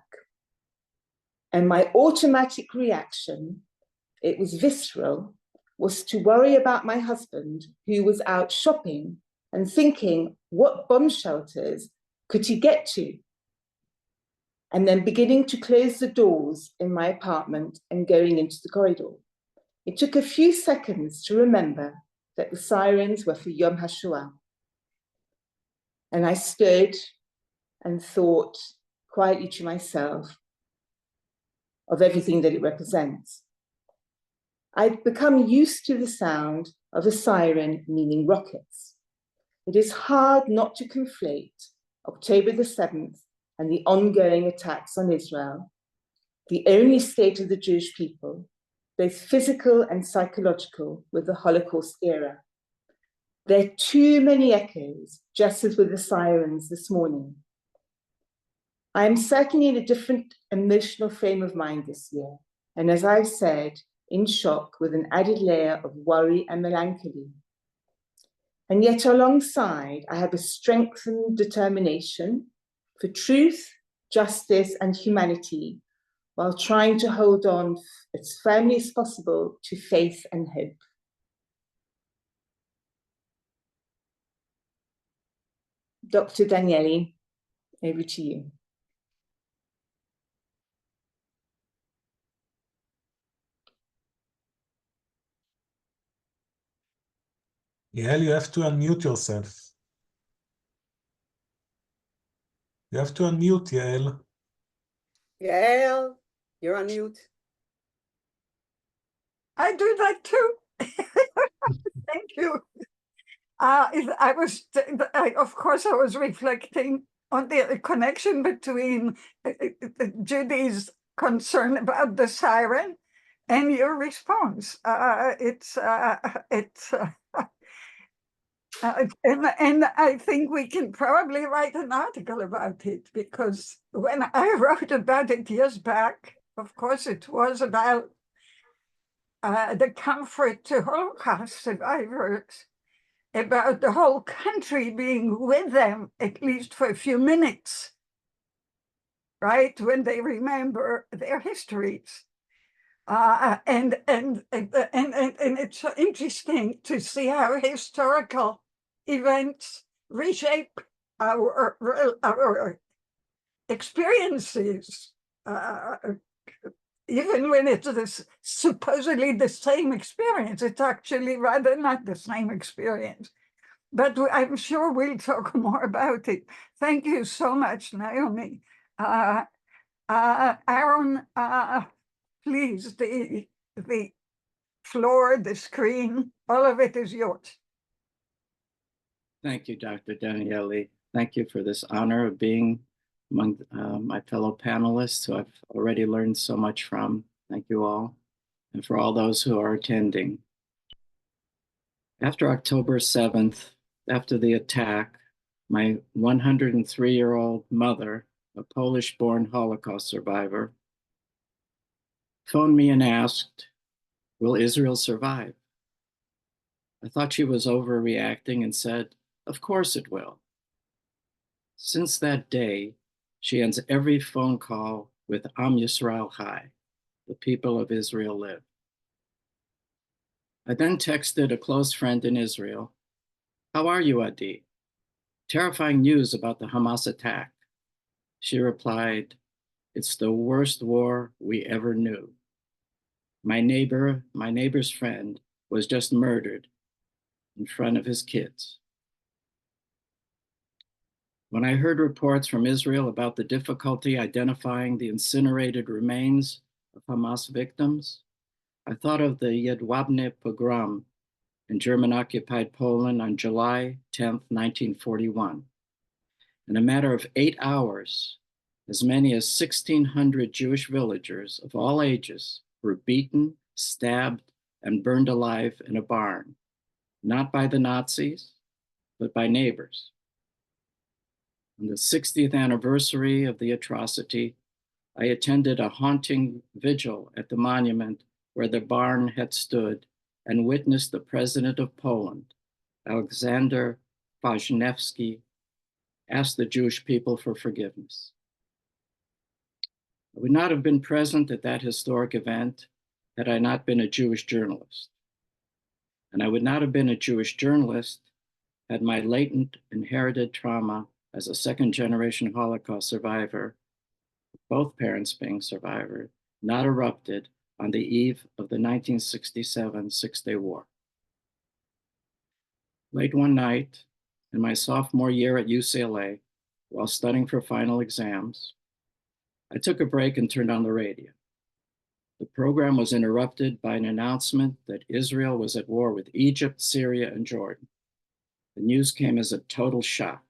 Speaker 4: And my automatic reaction, it was visceral, was to worry about my husband, who was out shopping and thinking, what bomb shelters could he get to? And then beginning to close the doors in my apartment and going into the corridor. It took a few seconds to remember that the sirens were for Yom HaShoah. And I stood and thought quietly to myself of everything that it represents. I'd become used to the sound of a siren, meaning rockets. It is hard not to conflate October the 7th and the ongoing attacks on Israel, the only state of the Jewish people, both physical and psychological, with the Holocaust era. There are too many echoes, just as with the sirens this morning. I am certainly in a different emotional frame of mind this year, and as I've said, in shock with an added layer of worry and melancholy. And yet alongside, I have a strengthened determination for truth, justice, and humanity, while trying to hold on as firmly as possible to faith and hope. Dr. Daniele, over to you.
Speaker 3: Yael, you have to unmute yourself. You have to unmute, Yael.
Speaker 2: Yael, you're on mute.
Speaker 1: I do that too. Thank you. Of course, I was reflecting on the connection between Judy's concern about the siren and your response. And I think we can probably write an article about it, because when I wrote about it years back, of course, it was about the comfort to Holocaust survivors, about the whole country being with them, at least for a few minutes, right, when they remember their histories. And it's so interesting to see how historical events reshape our experiences, even when it's supposedly the same experience. It's actually rather not the same experience. But I'm sure we'll talk more about it. Thank you so much, Naomi. Aaron, please, the floor, the screen, all of it is yours.
Speaker 5: Thank you, Dr. Daniele. Thank you for this honor of being among my fellow panelists who I've already learned so much from. Thank you all, and for all those who are attending. After October 7th, after the attack, my 103-year-old mother, a Polish-born Holocaust survivor, phoned me and asked, "Will Israel survive?" I thought she was overreacting and said, "Of course it will." Since that day, she ends every phone call with Am Yisrael Chai, the people of Israel live. I then texted a close friend in Israel, "How are you, Adi? Terrifying news about the Hamas attack." She replied, "It's the worst war we ever knew. My neighbor's friend was just murdered in front of his kids." When I heard reports from Israel about the difficulty identifying the incinerated remains of Hamas victims, I thought of the Jedwabne pogrom in German-occupied Poland on July 10th, 1941. In a matter of 8 hours, as many as 1,600 Jewish villagers of all ages were beaten, stabbed, and burned alive in a barn, not by the Nazis, but by neighbors. On the 60th anniversary of the atrocity, I attended a haunting vigil at the monument where the barn had stood and witnessed the president of Poland, Alexander Kwaśniewski, ask the Jewish people for forgiveness. I would not have been present at that historic event had I not been a Jewish journalist. And I would not have been a Jewish journalist had my latent inherited trauma as a second-generation Holocaust survivor, both parents being survivors, not erupted on the eve of the 1967 Six-Day War. Late one night, in my sophomore year at UCLA, while studying for final exams, I took a break and turned on the radio. The program was interrupted by an announcement that Israel was at war with Egypt, Syria, and Jordan. The news came as a total shock.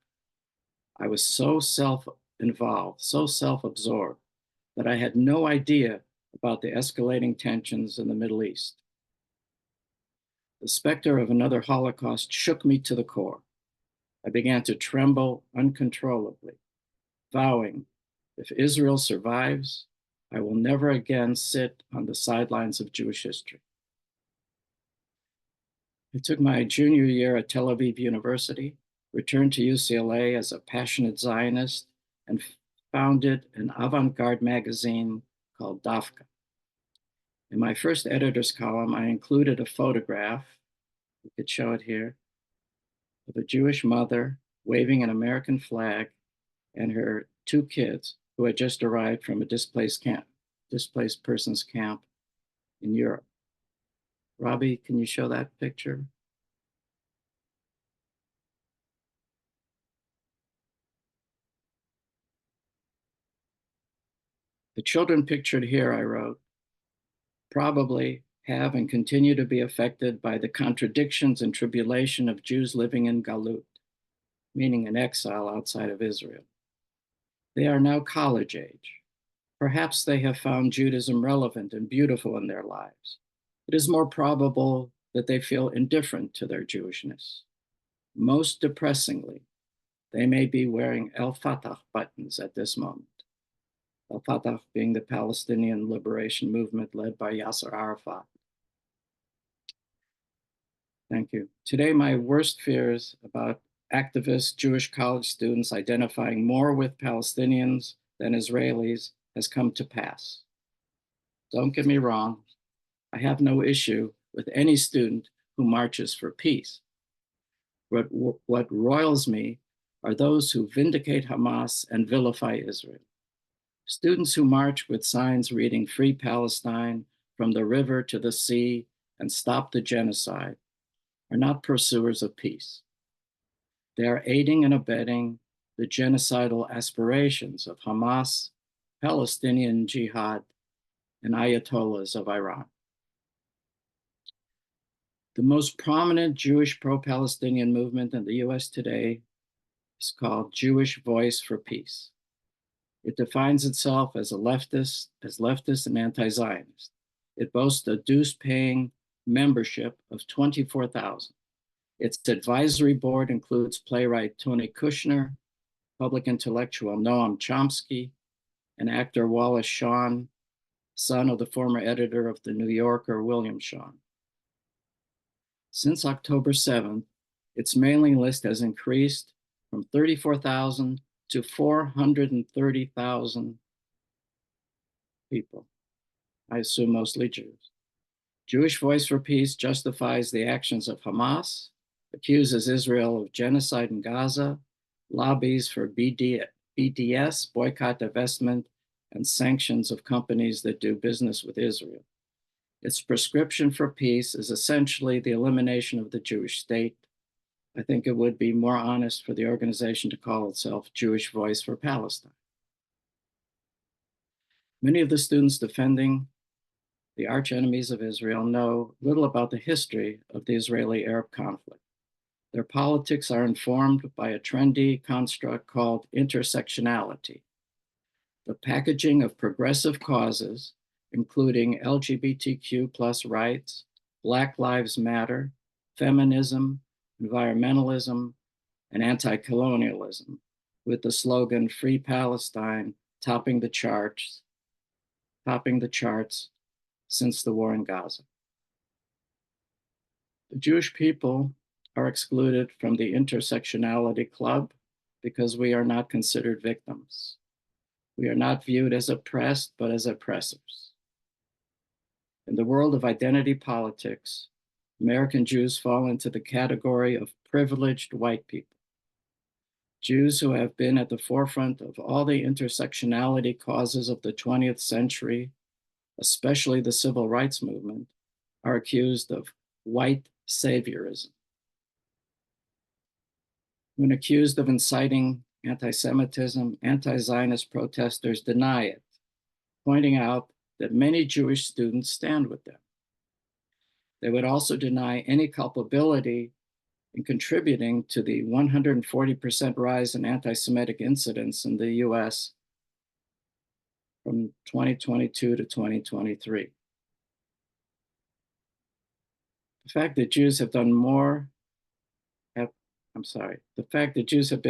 Speaker 5: I was so self-involved, so self-absorbed, that I had no idea about the escalating tensions in the Middle East. The specter of another Holocaust shook me to the core. I began to tremble uncontrollably, vowing, if Israel survives, I will never again sit on the sidelines of Jewish history. I took my junior year at Tel Aviv University, returned to UCLA as a passionate Zionist, and founded an avant-garde magazine called Dafka. In my first editor's column, I included a photograph, you could show it here, of a Jewish mother waving an American flag and her two kids who had just arrived from a displaced persons camp in Europe. Rabbi, can you show that picture? The children pictured here, I wrote, probably have and continue to be affected by the contradictions and tribulation of Jews living in Galut, meaning in exile outside of Israel. They are now college age. Perhaps they have found Judaism relevant and beautiful in their lives. It is more probable that they feel indifferent to their Jewishness. Most depressingly, they may be wearing al-Fatah buttons at this moment. Al-Fatah being the Palestinian liberation movement led by Yasser Arafat. Thank you. Today, my worst fears about activist Jewish college students identifying more with Palestinians than Israelis has come to pass. Don't get me wrong, I have no issue with any student who marches for peace. What roils me are those who vindicate Hamas and vilify Israel. Students who march with signs reading Free Palestine, from the river to the sea, and Stop the Genocide are not pursuers of peace. They are aiding and abetting the genocidal aspirations of Hamas, Palestinian Jihad, and Ayatollahs of Iran. The most prominent Jewish pro-Palestinian movement in the US today is called Jewish Voice for Peace. It defines itself as leftist and anti-Zionist. It boasts a dues-paying membership of 24,000. Its advisory board includes playwright Tony Kushner, public intellectual Noam Chomsky, and actor Wallace Shawn, son of the former editor of The New Yorker, William Shawn. Since October 7th, its mailing list has increased from 34,000 to 430,000 people. I assume mostly Jews. Jewish Voice for Peace justifies the actions of Hamas, accuses Israel of genocide in Gaza, lobbies for BDS, boycott, divestment, and sanctions of companies that do business with Israel. Its prescription for peace is essentially the elimination of the Jewish state. I think it would be more honest for the organization to call itself Jewish Voice for Palestine. Many of the students defending the arch enemies of Israel know little about the history of the Israeli-Arab conflict. Their politics are informed by a trendy construct called intersectionality, the packaging of progressive causes, including LGBTQ plus rights, Black Lives Matter, feminism, environmentalism, and anti-colonialism, with the slogan Free Palestine topping the charts topping the charts since the war in Gaza. The Jewish people are excluded from the intersectionality club because we are not considered victims. We are not viewed as oppressed, but as oppressors. In the world of identity politics, American Jews fall into the category of privileged white people. Jews who have been at the forefront of all the intersectionality causes of the 20th century, especially the civil rights movement, are accused of white saviorism. When accused of inciting anti-Semitism, anti-Zionist protesters deny it, pointing out that many Jewish students stand with them. They would also deny any culpability in contributing to the 140% rise in anti-Semitic incidents in the US from 2022 to 2023. The fact that Jews have been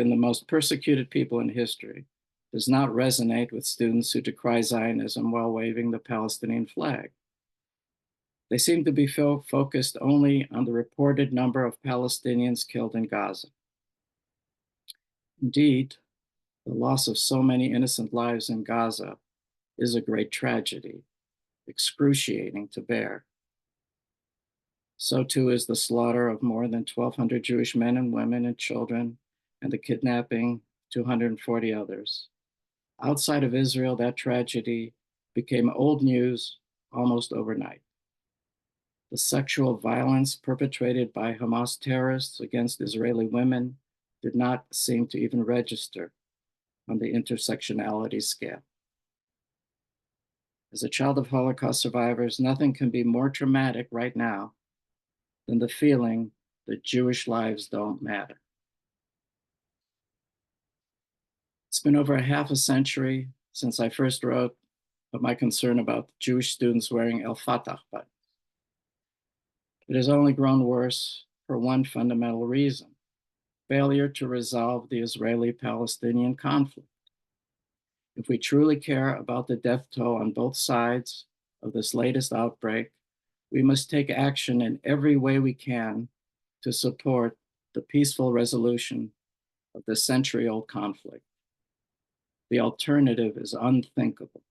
Speaker 5: the most persecuted people in history does not resonate with students who decry Zionism while waving the Palestinian flag. They seem to be focused only on the reported number of Palestinians killed in Gaza. Indeed, the loss of so many innocent lives in Gaza is a great tragedy, excruciating to bear. So too is the slaughter of more than 1,200 Jewish men and women and children, and the kidnapping of 240 others. Outside of Israel, that tragedy became old news almost overnight. The sexual violence perpetrated by Hamas terrorists against Israeli women did not seem to even register on the intersectionality scale. As a child of Holocaust survivors, nothing can be more traumatic right now than the feeling that Jewish lives don't matter. It's been over a half a century since I first wrote of my concern about Jewish students wearing El Fatah buttons. It has only grown worse for one fundamental reason: failure to resolve the Israeli-Palestinian conflict. If we truly care about the death toll on both sides of this latest outbreak, we must take action in every way we can to support the peaceful resolution of this century-old conflict. The alternative is unthinkable.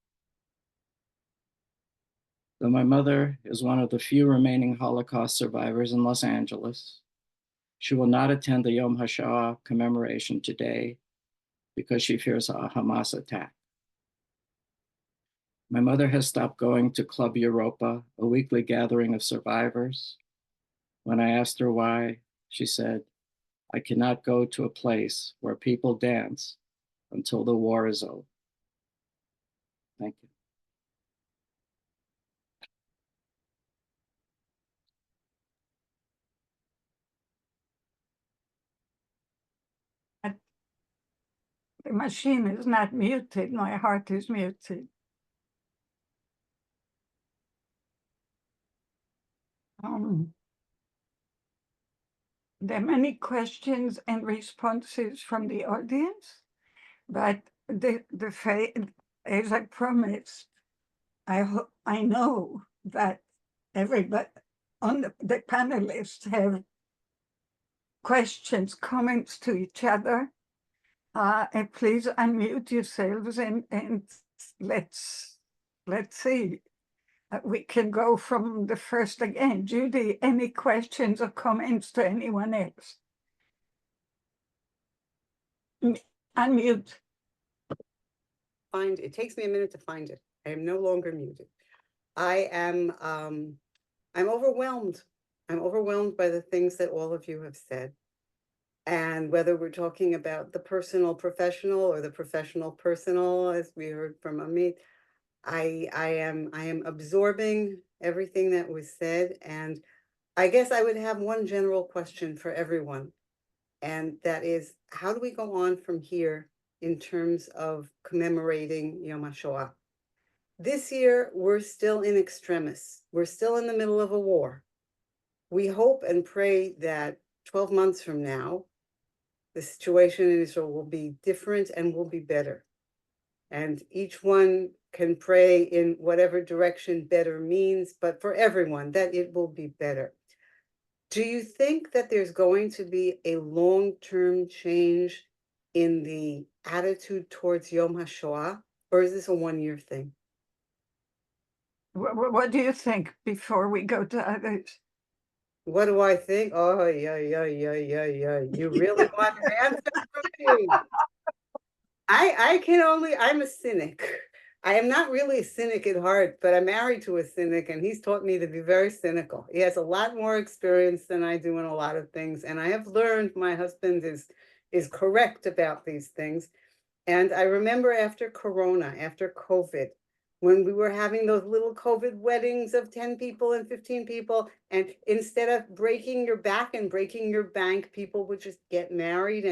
Speaker 5: Though my mother is one of the few remaining Holocaust survivors in Los Angeles, she will not attend the Yom HaShoah commemoration today because she fears a Hamas attack. My mother has stopped going to Club Europa, a weekly gathering of survivors. When I asked her why, she said, "I cannot go to a place where people dance until the war is over." Thank you.
Speaker 1: The machine is not muted. My heart is muted. There are many questions and responses from the audience, but as I promised, I know that everybody on the panelists have questions, comments to each other. And please unmute yourselves and let's see. We can go from the first again. Judy, any questions or comments to anyone else? Unmute.
Speaker 2: It takes me a minute to find it. I am no longer muted. I'm overwhelmed. I'm overwhelmed by the things that all of you have said. And whether we're talking about the personal professional or the professional personal, as we heard from Amit, I am absorbing everything that was said. And I guess I would have one general question for everyone. And that is, how do we go on from here in terms of commemorating Yom HaShoah? This year, we're still in extremis. We're still in the middle of a war. We hope and pray that 12 months from now, the situation in Israel will be different and will be better. and each one can pray in whatever direction better means, but for everyone, that it will be better. Do you think that there's going to be a long-term change in the attitude towards Yom HaShoah, or is this a one-year thing?
Speaker 1: What do you think before we go to others?
Speaker 2: What do I think? Oh, yeah. You really want an answer from me? I'm a cynic. I am not really a cynic at heart, but I'm married to a cynic, and he's taught me to be very cynical. He has a lot more experience than I do in a lot of things, and I have learned my husband is correct about these things. And I remember after Corona, after COVID, when we were having those little COVID weddings of 10 people and 15 people, and instead of breaking your back and breaking your bank, people would just get married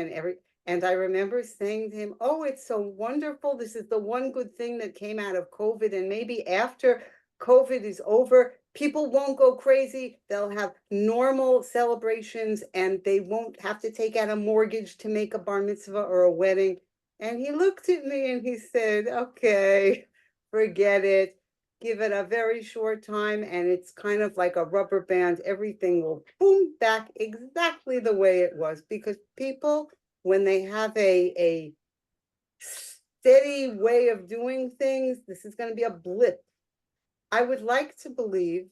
Speaker 2: and I remember saying to him, oh, it's so wonderful. This is the one good thing that came out of COVID. And maybe after COVID is over, people won't go crazy. They'll have normal celebrations and they won't have to take out a mortgage to make a bar mitzvah or a wedding. And he looked at me and he said, okay, forget it. Give it a very short time. And it's kind of like a rubber band. Everything will boom back exactly the way it was, because people, when they have a steady way of doing things, this is going to be a blip. I would like to believe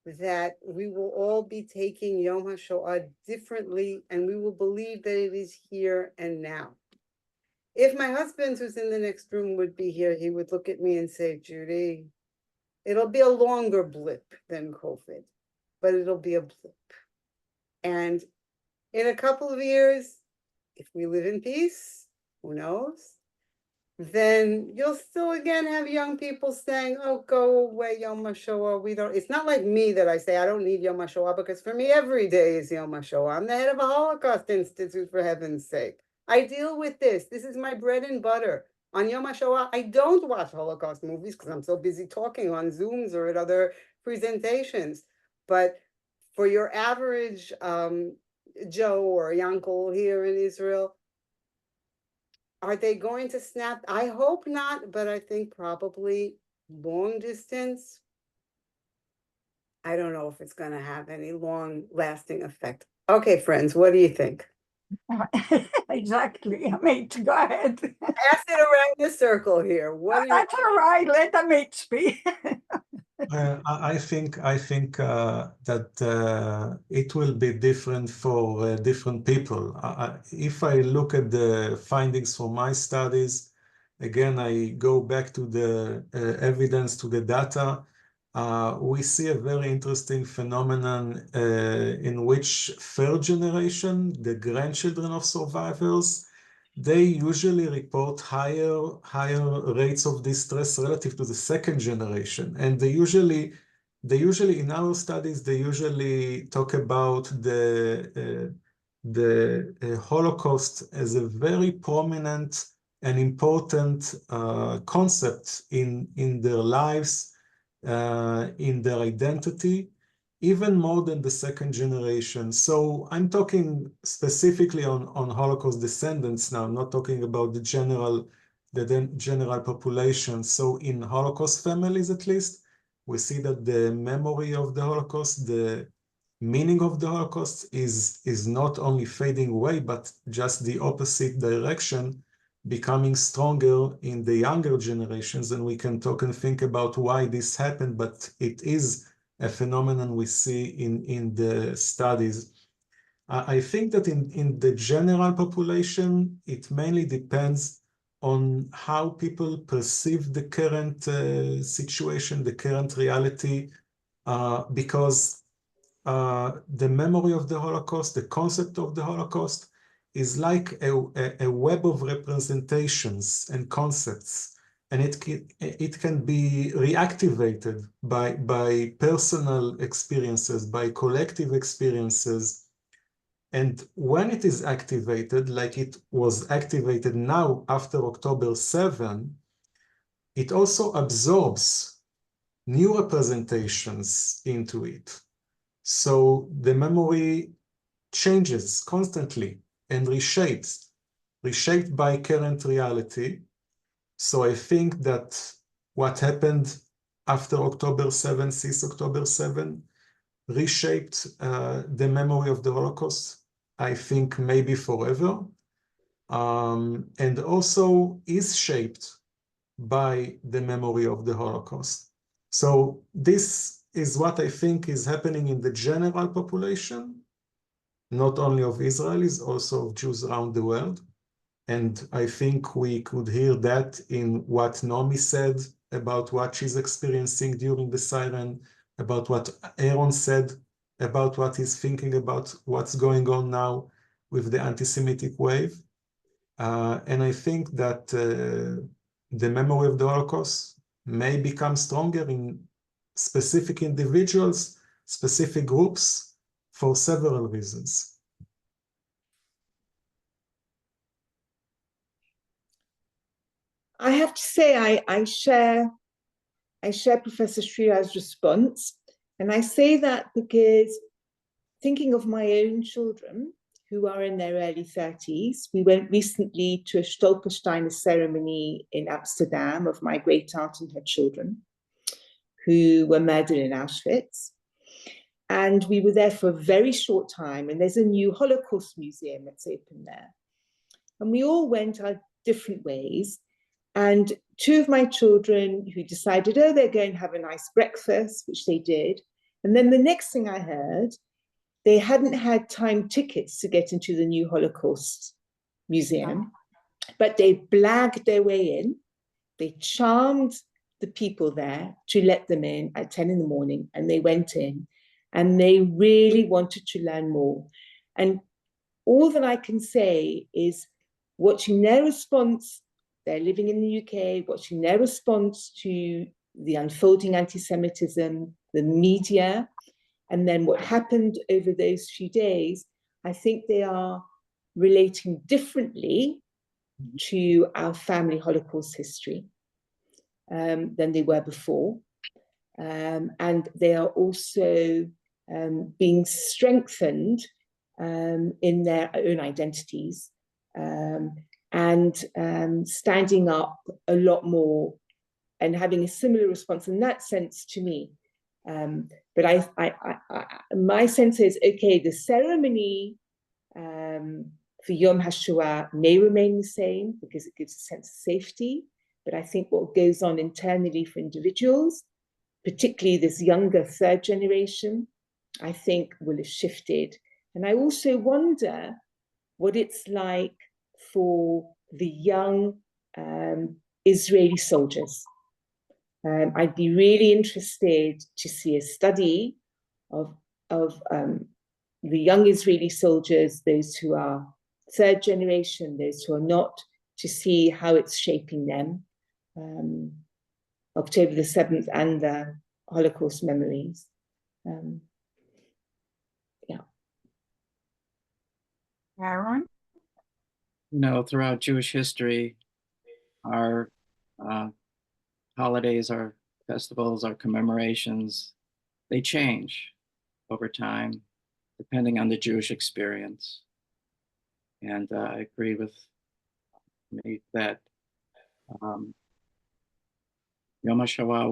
Speaker 2: that we will all be taking Yom HaShoah differently, and we will believe that it is here and now. If my husband, who's in the next room, would be here, he would look at me and say, Judy, it'll be a longer blip than COVID, but it'll be a blip. And in a couple of years, if we live in peace, who knows, then you'll still again have young people saying, oh, go away, Yom HaShoah. It's not like me that I say I don't need Yom HaShoah, because for me, every day is Yom HaShoah. I'm the head of a Holocaust Institute, for heaven's sake. I deal with this. This is my bread and butter. On Yom HaShoah, I don't watch Holocaust movies because I'm so busy talking on Zooms or at other presentations. But for your average Joe or Yankel here in Israel, are they going to snap? I hope not, but I think probably long distance. I don't know if it's going to have any long-lasting effect. Okay, friends, what do you think?
Speaker 1: Exactly. Amit, go ahead.
Speaker 2: Pass it around the circle here.
Speaker 1: That's all right. Let Amit speak.
Speaker 3: I think that it will be different for different people. If I look at the findings from my studies, again, I go back to the evidence, to the data. We see a very interesting phenomenon in which third generation, the grandchildren of survivors, they usually report higher rates of distress relative to the second generation. And they usually in our studies, they usually talk about the Holocaust as a very prominent and important concept in their lives, in their identity, even more than the second generation. So I'm talking specifically on Holocaust descendants now, I'm not talking about the general population. So in Holocaust families, at least, we see that the memory of the Holocaust, the meaning of the Holocaust is not only fading away, but just the opposite direction, becoming stronger in the younger generations. And we can talk and think about why this happened, but it is a phenomenon we see in the studies. I think that in the general population, it mainly depends on how people perceive the current situation, the current reality, because the memory of the Holocaust, the concept of the Holocaust, is like a web of representations and concepts. And it can be reactivated by personal experiences, by collective experiences. And when it is activated, like it was activated now after October 7, it also absorbs new representations into it. So the memory changes constantly and reshaped by current reality. So I think that what happened after October 7, since October 7, reshaped the memory of the Holocaust, I think maybe forever, and also is shaped by the memory of the Holocaust. So this is what I think is happening in the general population, not only of Israelis, also of Jews around the world. And I think we could hear that in what Naomi said about what she's experiencing during the siren, about what Aaron said, about what he's thinking about what's going on now with the anti-Semitic wave. And I think that the memory of the Holocaust may become stronger in specific individuals, specific groups, for several reasons.
Speaker 4: I have to say, I share Professor Shriya's response. And I say that because thinking of my own children who are in their early 30s, we went recently to a Stolpersteiner ceremony in Amsterdam of my great aunt and her children who were murdered in Auschwitz. And we were there for a very short time, and there's a new Holocaust museum that's open there. And we all went our different ways. And two of my children who decided, oh, they're going to have a nice breakfast, which they did. And then the next thing I heard, they hadn't had time tickets to get into the new Holocaust museum, but they blagged their way in. They charmed the people there to let them in at 10 in the morning, and they went in, and they really wanted to learn more. And all that I can say is watching their response. They're living in the UK, watching their response to the unfolding anti-Semitism, the media, and then what happened over those few days. I think they are relating differently to our family Holocaust history than they were before. And they are also being strengthened in their own identities. And standing up a lot more and having a similar response in that sense to me. But my sense is, okay, the ceremony for Yom HaShoah may remain the same because it gives a sense of safety. But I think what goes on internally for individuals, particularly this younger third generation, I think will have shifted. And I also wonder what it's like for the young Israeli soldiers. I'd be really interested to see a study of the young Israeli soldiers, those who are third generation, those who are not, to see how it's shaping them. October the 7th and the Holocaust memories. Yeah.
Speaker 1: Aaron?
Speaker 5: You know, throughout Jewish history, our holidays, our festivals, our commemorations, they change over time, depending on the Jewish experience. And I agree with me that Yom HaShoah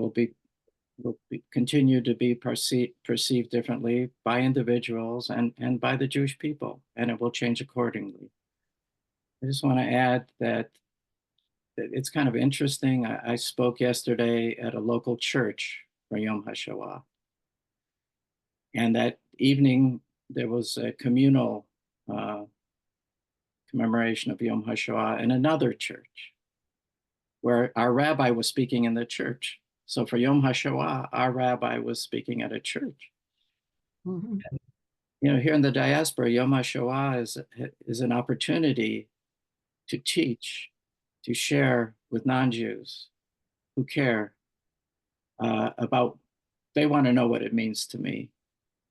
Speaker 5: will continue to be perceived differently by individuals and by the Jewish people, and it will change accordingly. I just want to add that it's kind of interesting. I spoke yesterday at a local church for Yom HaShoah. And that evening, there was a communal commemoration of Yom HaShoah in another church, where our rabbi was speaking in the church. So for Yom HaShoah, our rabbi was speaking at a church.
Speaker 1: Mm-hmm.
Speaker 5: And, you know, here in the diaspora, Yom HaShoah is an opportunity to teach, to share with non-Jews who care about, they want to know what it means to me.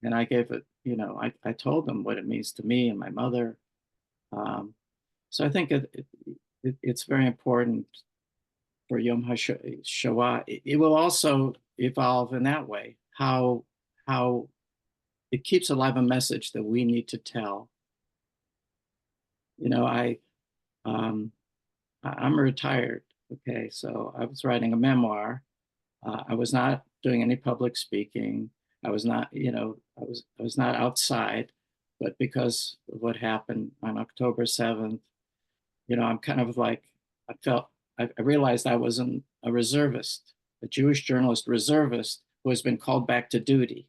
Speaker 5: And I gave it, you know, I told them what it means to me and my mother. So I think it's very important for Yom HaShoah. It will also evolve in that way, how it keeps alive a message that we need to tell. You know, I'm retired, Okay, so I was writing a memoir. I was not doing any public speaking. I was not, I was not outside, but because of what happened on October 7th, I'm kind of like, I realized I was a reservist, a Jewish journalist reservist who has been called back to duty.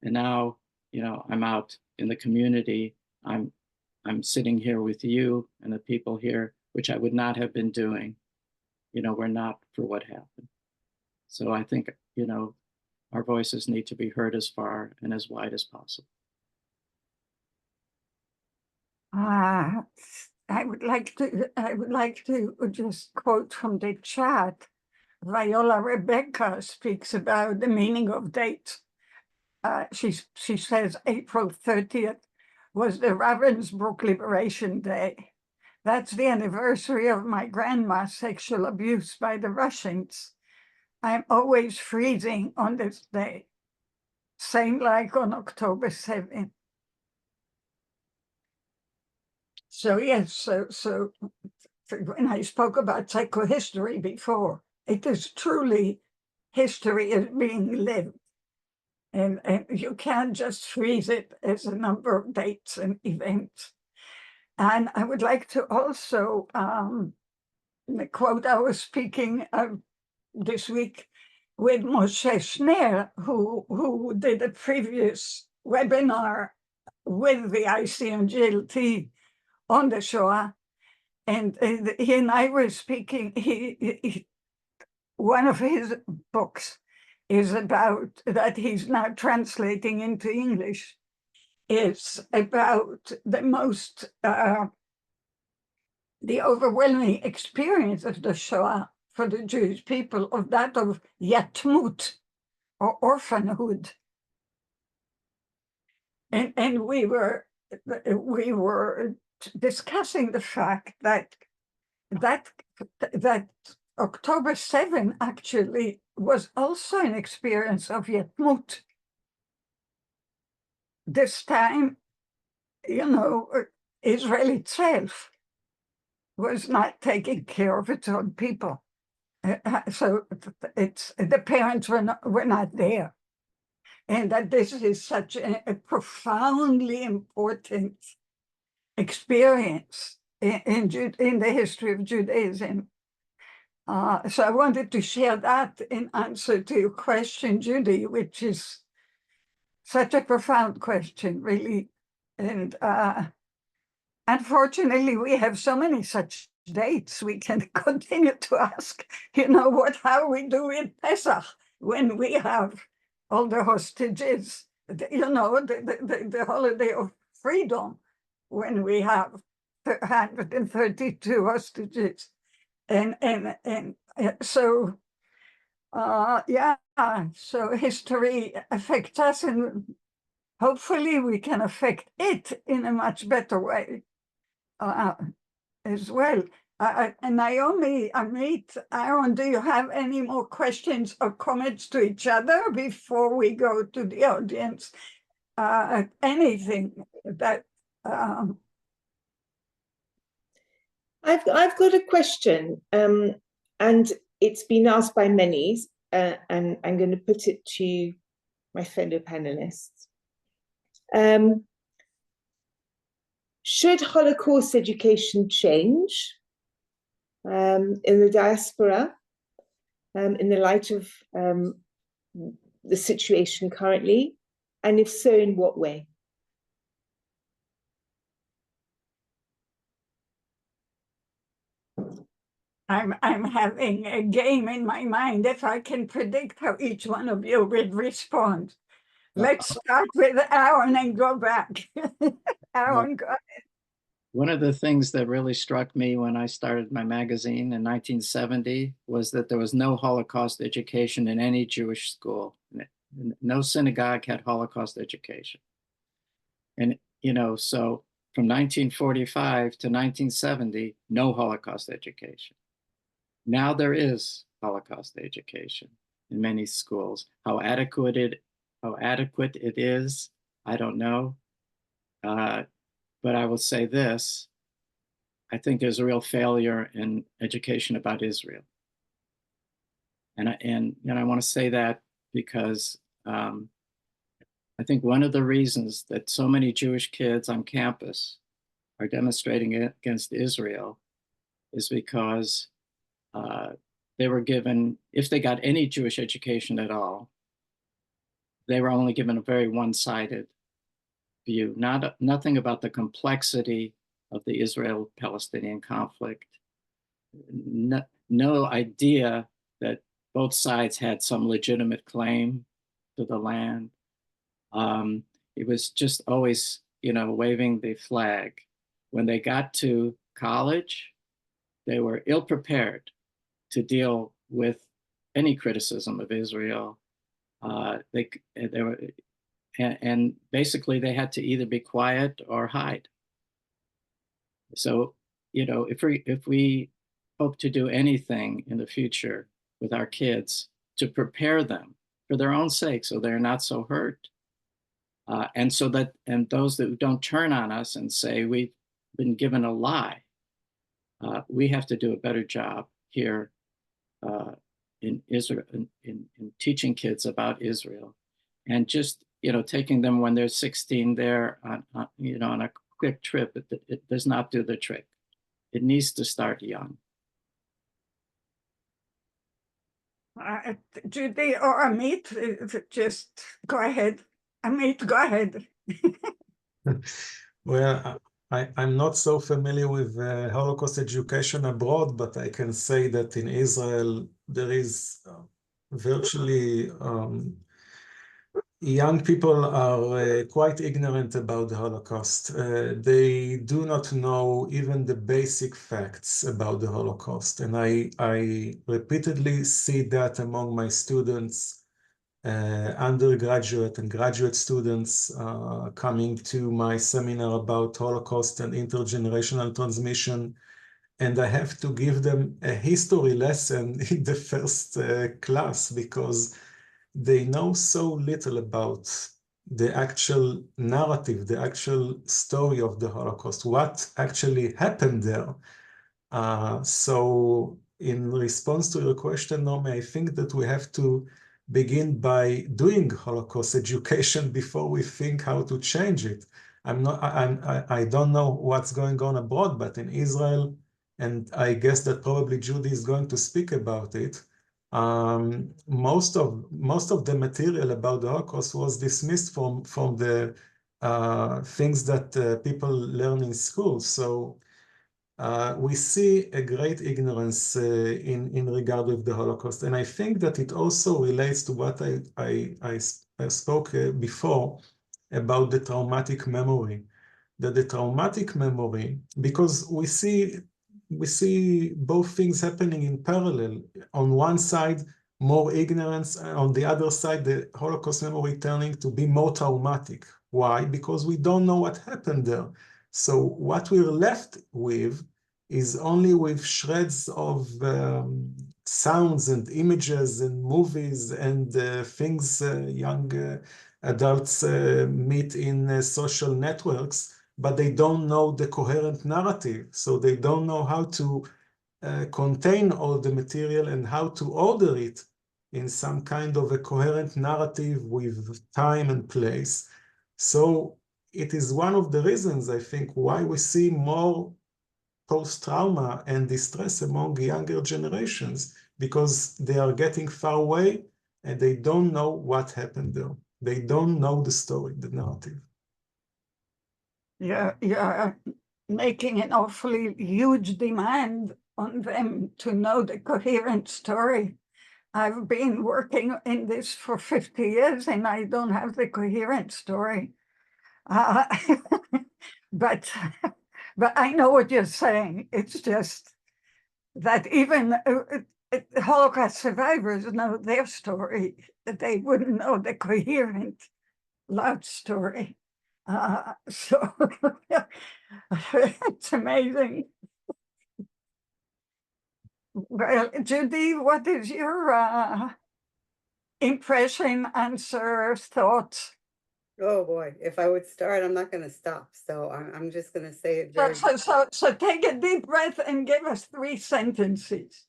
Speaker 5: And now, I'm out in the community. I'm sitting here with you and the people here, which I would not have been doing, were not for what happened. So I think, our voices need to be heard as far and as wide as possible.
Speaker 1: I would like to just quote from the chat. Viola Rebecca speaks about the meaning of dates. She says April 30th was the Ravensbrück Liberation Day. That's the anniversary of my grandma's sexual abuse by the Russians. I'm always freezing on this day, same like on October 7th. So yes, so when I spoke about psychohistory before, it is truly history is being lived. And you can't just freeze it as a number of dates and events. And I would like to also quote, I was speaking this week with Moshe Schneer, who did a previous webinar with the ICMGLT on the Shoah. And he and I were speaking, one of his books is about, that he's now translating into English, is about the most, the overwhelming experience of the Shoah for the Jewish people, of that of yatmut, or orphanhood. And we were discussing the fact that October 7 actually was also an experience of yatmut. This time, Israel itself was not taking care of its own people. So the parents were not there. And that this is such a profoundly important experience in the history of Judaism. So I wanted to share that in answer to your question, Judy, which is such a profound question, really. And unfortunately, we have so many such dates. We can continue to ask, how we do in Pesach when we have all the hostages, the holiday of freedom, when we have 132 hostages. And so, so history affects us, and hopefully we can affect it in a much better way as well. And Naomi, Amit, Aaron, do you have any more questions or comments to each other before we go to the audience? Anything that...
Speaker 4: I've got a question, and it's been asked by many, and I'm going to put it to my fellow panelists. Should Holocaust education change in the diaspora in the light of the situation currently? And if so, in what way?
Speaker 1: I'm having a game in my mind if I can predict how each one of you will respond. Let's start with Aaron and go back. Aaron, go ahead.
Speaker 5: One of the things that really struck me when I started my magazine in 1970 was that there was no Holocaust education in any Jewish school. No synagogue had Holocaust education. And, so from 1945 to 1970, no Holocaust education. Now there is Holocaust education in many schools. How adequate it is, I don't know. But I will say this, I think there's a real failure in education about Israel. And I want to say that because I think one of the reasons that so many Jewish kids on campus are demonstrating against Israel is because they were given, if they got any Jewish education at all, they were only given a very one-sided view, nothing about the complexity of the Israel-Palestinian conflict, no idea that both sides had some legitimate claim to the land. It was just always, waving the flag. When they got to college, they were ill-prepared to deal with any criticism of Israel. They were, and basically they had to either be quiet or hide. So, if we hope to do anything in the future with our kids to prepare them for their own sake, so they're not so hurt, and those that don't turn on us and say we've been given a lie, we have to do a better job here in Israel, in teaching kids about Israel, and just taking them when they're 16 there on a quick trip. It does not do the trick. It needs to start young.
Speaker 1: Judy or Amit, just go ahead. Amit, go ahead.
Speaker 3: Well, I'm not so familiar with Holocaust education abroad, but I can say that in Israel, there is virtually young people are quite ignorant about the Holocaust. They do not know even the basic facts about the Holocaust. And I repeatedly see that among my students, undergraduate and graduate students coming to my seminar about Holocaust and intergenerational transmission. And I have to give them a history lesson in the first class because they know so little about the actual narrative, the actual story of the Holocaust, what actually happened there. So in response to your question, Naomi, I think that we have to begin by doing Holocaust education before we think how to change it. I don't know what's going on abroad, but in Israel, and I guess that probably Judy is going to speak about it, most of the material about the Holocaust was dismissed from the things that people learn in school. So we see a great ignorance in regard with the Holocaust. And I think that it also relates to what I spoke before about the traumatic memory. That the traumatic memory, because we see both things happening in parallel. On one side, more ignorance, and on the other side, the Holocaust memory turning to be more traumatic. Why? Because we don't know what happened there. So what we're left with is only with shreds of sounds and images and movies and things young adults meet in social networks, but they don't know the coherent narrative. So they don't know how to contain all the material and how to order it in some kind of a coherent narrative with time and place. So it is one of the reasons, I think, why we see more post-trauma and distress among younger generations, because they are getting far away and they don't know what happened there. They don't know the story, the narrative.
Speaker 1: Yeah, making an awfully huge demand on them to know the coherent story. I've been working in this for 50 years and I don't have the coherent story. But I know what you're saying. It's just that even Holocaust survivors know their story, that they wouldn't know the coherent, loud story. So it's amazing. Well, Judy, what is your impression, answer, thoughts
Speaker 2: Oh boy, if I would start, I'm not going to stop. So I'm just going to say it very.
Speaker 1: So take a deep breath and give us 3 sentences.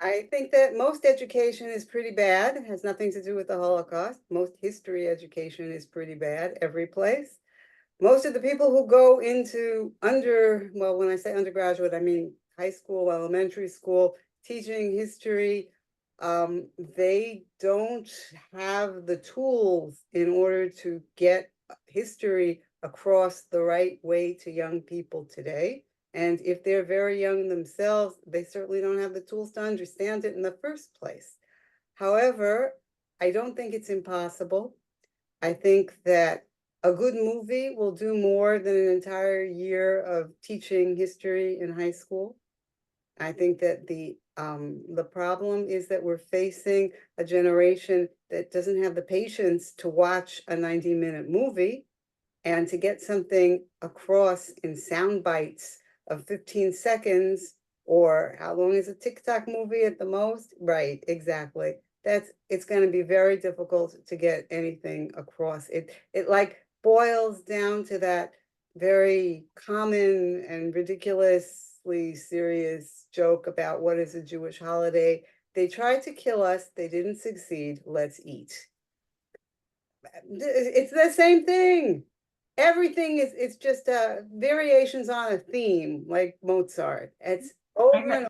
Speaker 2: I think that most education is pretty bad. It has nothing to do with the Holocaust. Most history education is pretty bad every place. Most of the people who go into well, when I say undergraduate, I mean high school, elementary school, teaching history, they don't have the tools in order to get history across the right way to young people today. And if they're very young themselves, they certainly don't have the tools to understand it in the first place. However, I don't think it's impossible. I think that a good movie will do more than an entire year of teaching history in high school. I think that the problem is that we're facing a generation that doesn't have the patience to watch a 90-minute movie and to get something across in sound bites of 15 seconds, or how long is a TikTok movie at the most? Right, exactly. It's going to be very difficult to get anything across. It like boils down to that very common and ridiculously serious joke about what is a Jewish holiday. They tried to kill us. They didn't succeed. Let's eat. It's the same thing. Everything it's just variations on a theme, like Mozart. It's over and over.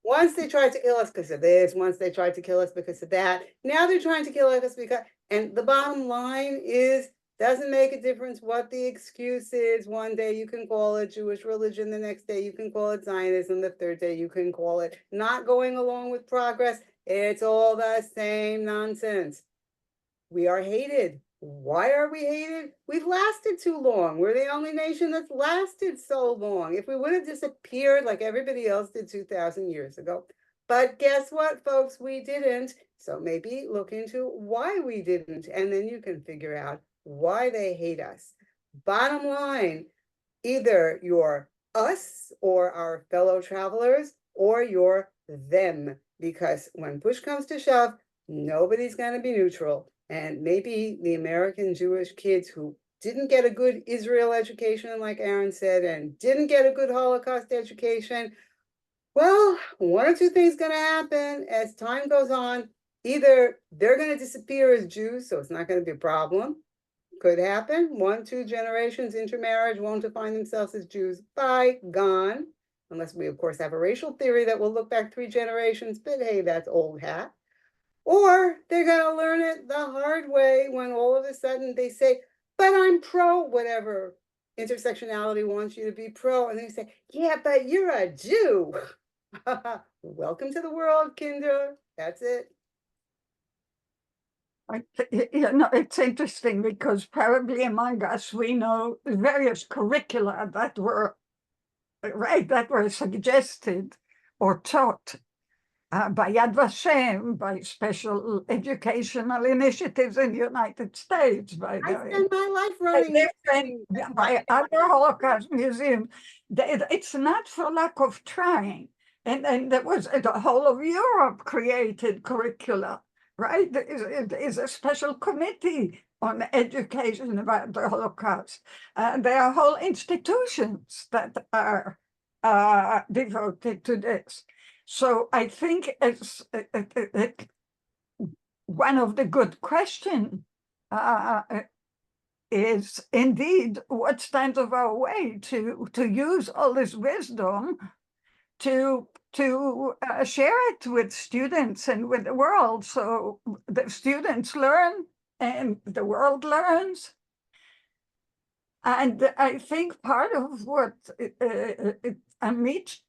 Speaker 2: Once they tried to kill us because of this, once they tried to kill us because of that. Now they're trying to kill us because, and the bottom line is, doesn't make a difference what the excuse is. One day you can call it Jewish religion, the next day you can call it Zionism, the third day you can call it not going along with progress. It's all the same nonsense. We are hated. Why are we hated? We've lasted too long. We're the only nation that's lasted so long. If we would have disappeared like everybody else did 2,000 years ago. But guess what, folks? We didn't. So maybe look into why we didn't, and then you can figure out why they hate us. Bottom line, either you're us or our fellow travelers, or you're them. Because when push comes to shove, nobody's going to be neutral. And maybe the American Jewish kids who didn't get a good Israel education, like Aaron said, and didn't get a good Holocaust education, well, one or two things going to happen as time goes on. Either they're going to disappear as Jews, so it's not going to be a problem. Could happen. 1, 2 generations, intermarriage, won't define themselves as Jews. Bye, gone. Unless we, of course, have a racial theory that will look back 3 generations, but hey, that's old hat. Or they're going to learn it the hard way when all of a sudden they say, but I'm pro whatever intersectionality wants you to be pro. And they say, yeah, but you're a Jew. Welcome to the world, Kinder. That's it.
Speaker 1: You know, it's interesting because probably among us, we know various curricula that were, that were suggested or taught by Yad Vashem, by special educational initiatives in the United States, by
Speaker 2: spend my life running
Speaker 1: by other Holocaust museums. It's not for lack of trying. And there was the whole of Europe created curricula, right? There is a special committee on education about the Holocaust. There are whole institutions that are devoted to this. So I think it's one of the good questions is indeed what stands of our way to use all this wisdom to share it with students and with the world, so the students learn and the world learns. And I think part of what Amit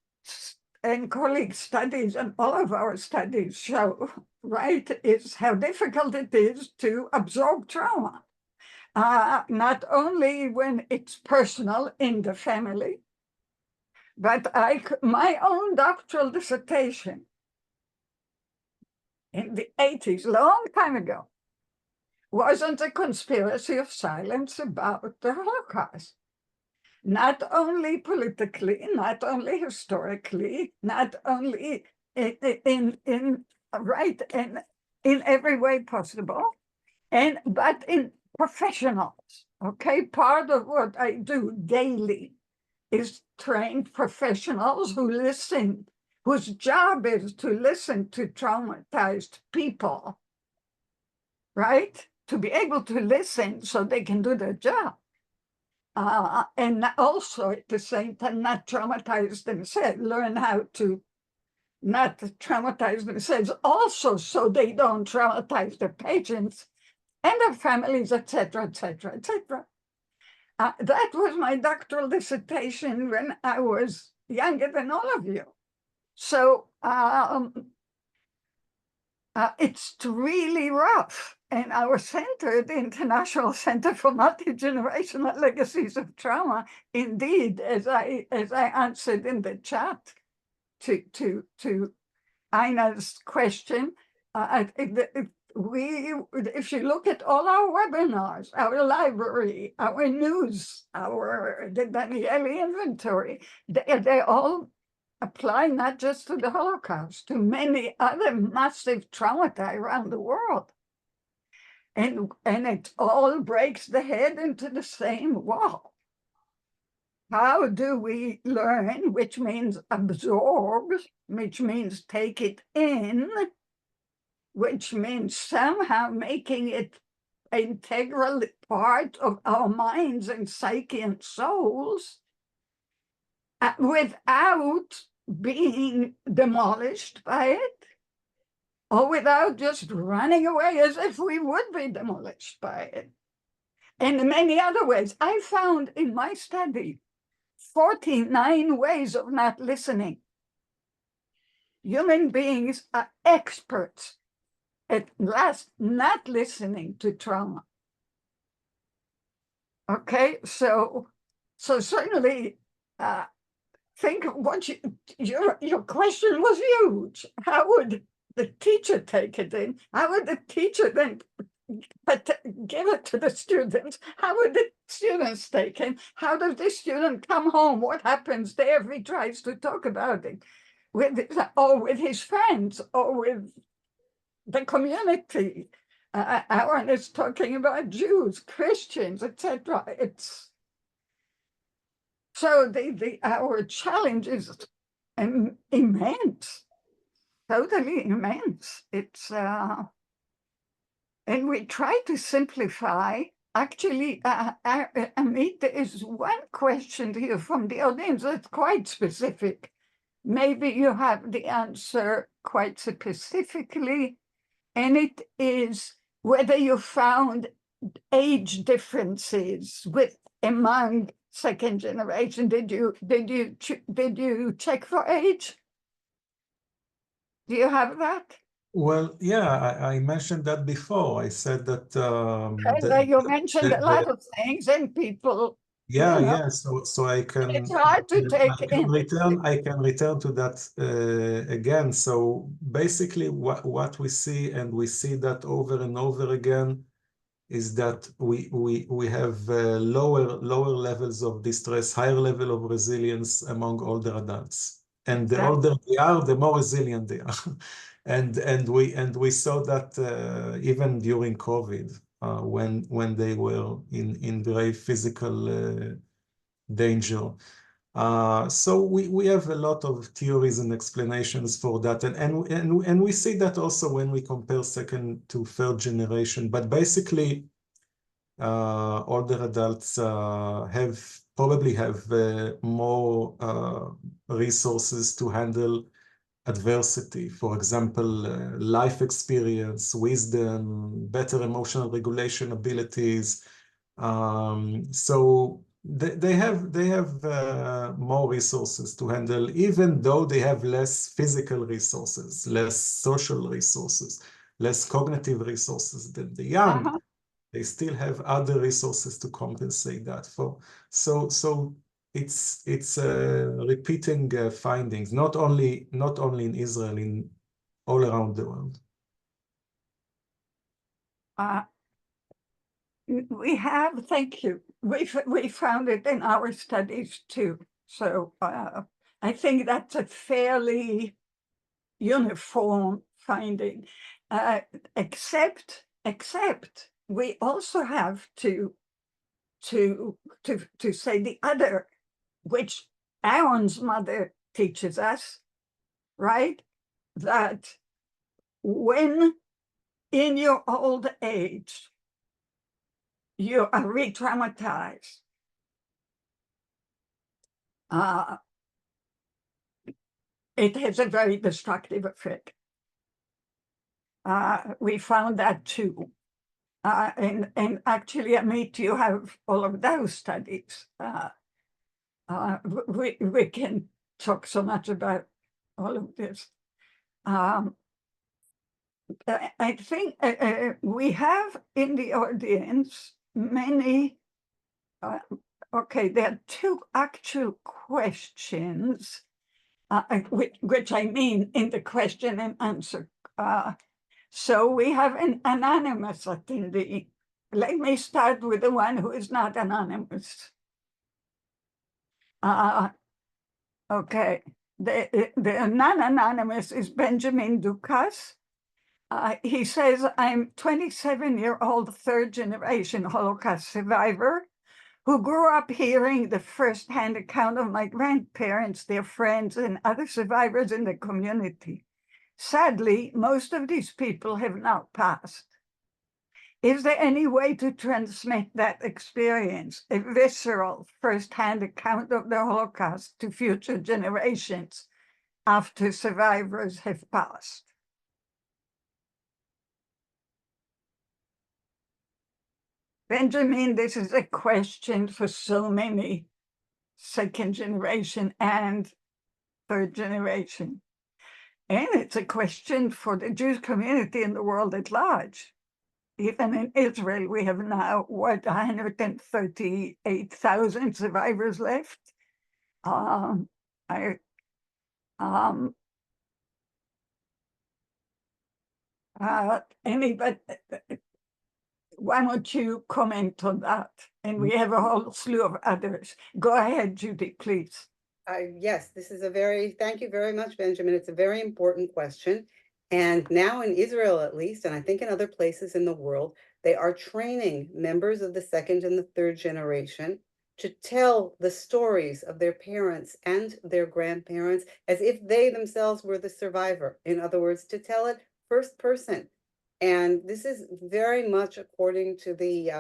Speaker 1: and colleagues' studies and all of our studies show, right, is how difficult it is to absorb trauma. Not only when it's personal in the family, but my own doctoral dissertation in the 80s, long time ago, wasn't a conspiracy of silence about the Holocaust. Not only politically, not only historically, not only in every way possible, but in professionals, okay? Part of what I do daily is train professionals who listen, whose job is to listen to traumatized people, right? To be able to listen so they can do their job. And also at the same time, not traumatize themselves, learn how to not traumatize themselves also so they don't traumatize their patients and their families, etc., etc., etc. That was my doctoral dissertation when I was younger than all of you. So it's really rough. And our center, the International Center for Multi-Generational Legacies of Trauma, indeed, as I answered in the chat to Ina's question, if you look at all our webinars, our library, our news, the Danieli inventory, they all apply not just to the Holocaust, to many other massive traumata around the world. And it all breaks the head into the same wall. How do we learn, which means absorb, which means take it in, which means somehow making it an integral part of our minds and psyche and souls, without being demolished by it, or without just running away as if we would be demolished by it. And in many other ways, I found in my study 49 ways of not listening. Human beings are experts at last not listening to trauma. Okay, so certainly think of what your question was huge. How would the teacher take it in? How would the teacher then give it to the students? How would the students take it? How does the student come home? What happens there if he tries to talk about it with his friends or with the community? Aaron is talking about Jews, Christians, etc. It's so our challenge is immense, totally immense. It's and we try to simplify. Actually, Amit, there is one question here from the audience that's quite specific. Maybe you have the answer quite specifically, and it is whether you found age differences among second generation. Did you check for age? Do you have that?
Speaker 3: Well, yeah, I mentioned that before. I said that
Speaker 1: you mentioned a lot of things, and people.
Speaker 3: Yeah,
Speaker 1: you know,
Speaker 3: yeah. So I can.
Speaker 1: It's hard to take in.
Speaker 3: I can return to that again. So basically, what we see, and we see that over and over again, is that we have lower levels of distress, higher level of resilience among older adults. And the older they are, the more resilient they are. and we saw that even during COVID, when they were in very physical danger. So we have a lot of theories and explanations for that, and we see that also when we compare second to third generation. But basically, older adults probably have more resources to handle adversity. For example, life experience, wisdom, better emotional regulation abilities. So they have more resources to handle, even though they have less physical resources, less social resources, less cognitive resources than the young. They still have other resources to compensate that for. So it's repeating findings, not only in Israel, in all around the world.
Speaker 1: Thank you. We found it in our studies too. So I think that's a fairly uniform finding, except we also have to say the other, which Aaron's mother teaches us, right? That when in your old age, you are re-traumatized, it has a very destructive effect. We found that too. And actually, Amit, you have all of those studies. We can talk so much about all of this. I think we have in the audience many, okay, there are two actual questions, which I mean in the question and answer. So we have an anonymous attendee. Let me start with the one who is not anonymous. Okay, the non-anonymous is Benjamin Dukas. He says, I'm 27-year-old third-generation Holocaust survivor who grew up hearing the first-hand account of my grandparents, their friends, and other survivors in the community. Sadly, most of these people have now passed. Is there any way to transmit that experience, a visceral first-hand account of the Holocaust, to future generations after survivors have passed? Benjamin, this is a question for so many second generation and third generation. And it's a question for the Jewish community in the world at large. Even in Israel, we have now, 138,000 survivors left. Anybody, why don't you comment on that? And we have a whole slew of others. Go ahead, Judy, please.
Speaker 2: Yes, this is thank you very much, Benjamin. It's a very important question. And now in Israel, at least, and I think in other places in the world, they are training members of the second and the third generation to tell the stories of their parents and their grandparents as if they themselves were the survivor. In other words, to tell it first person. And this is very much according to the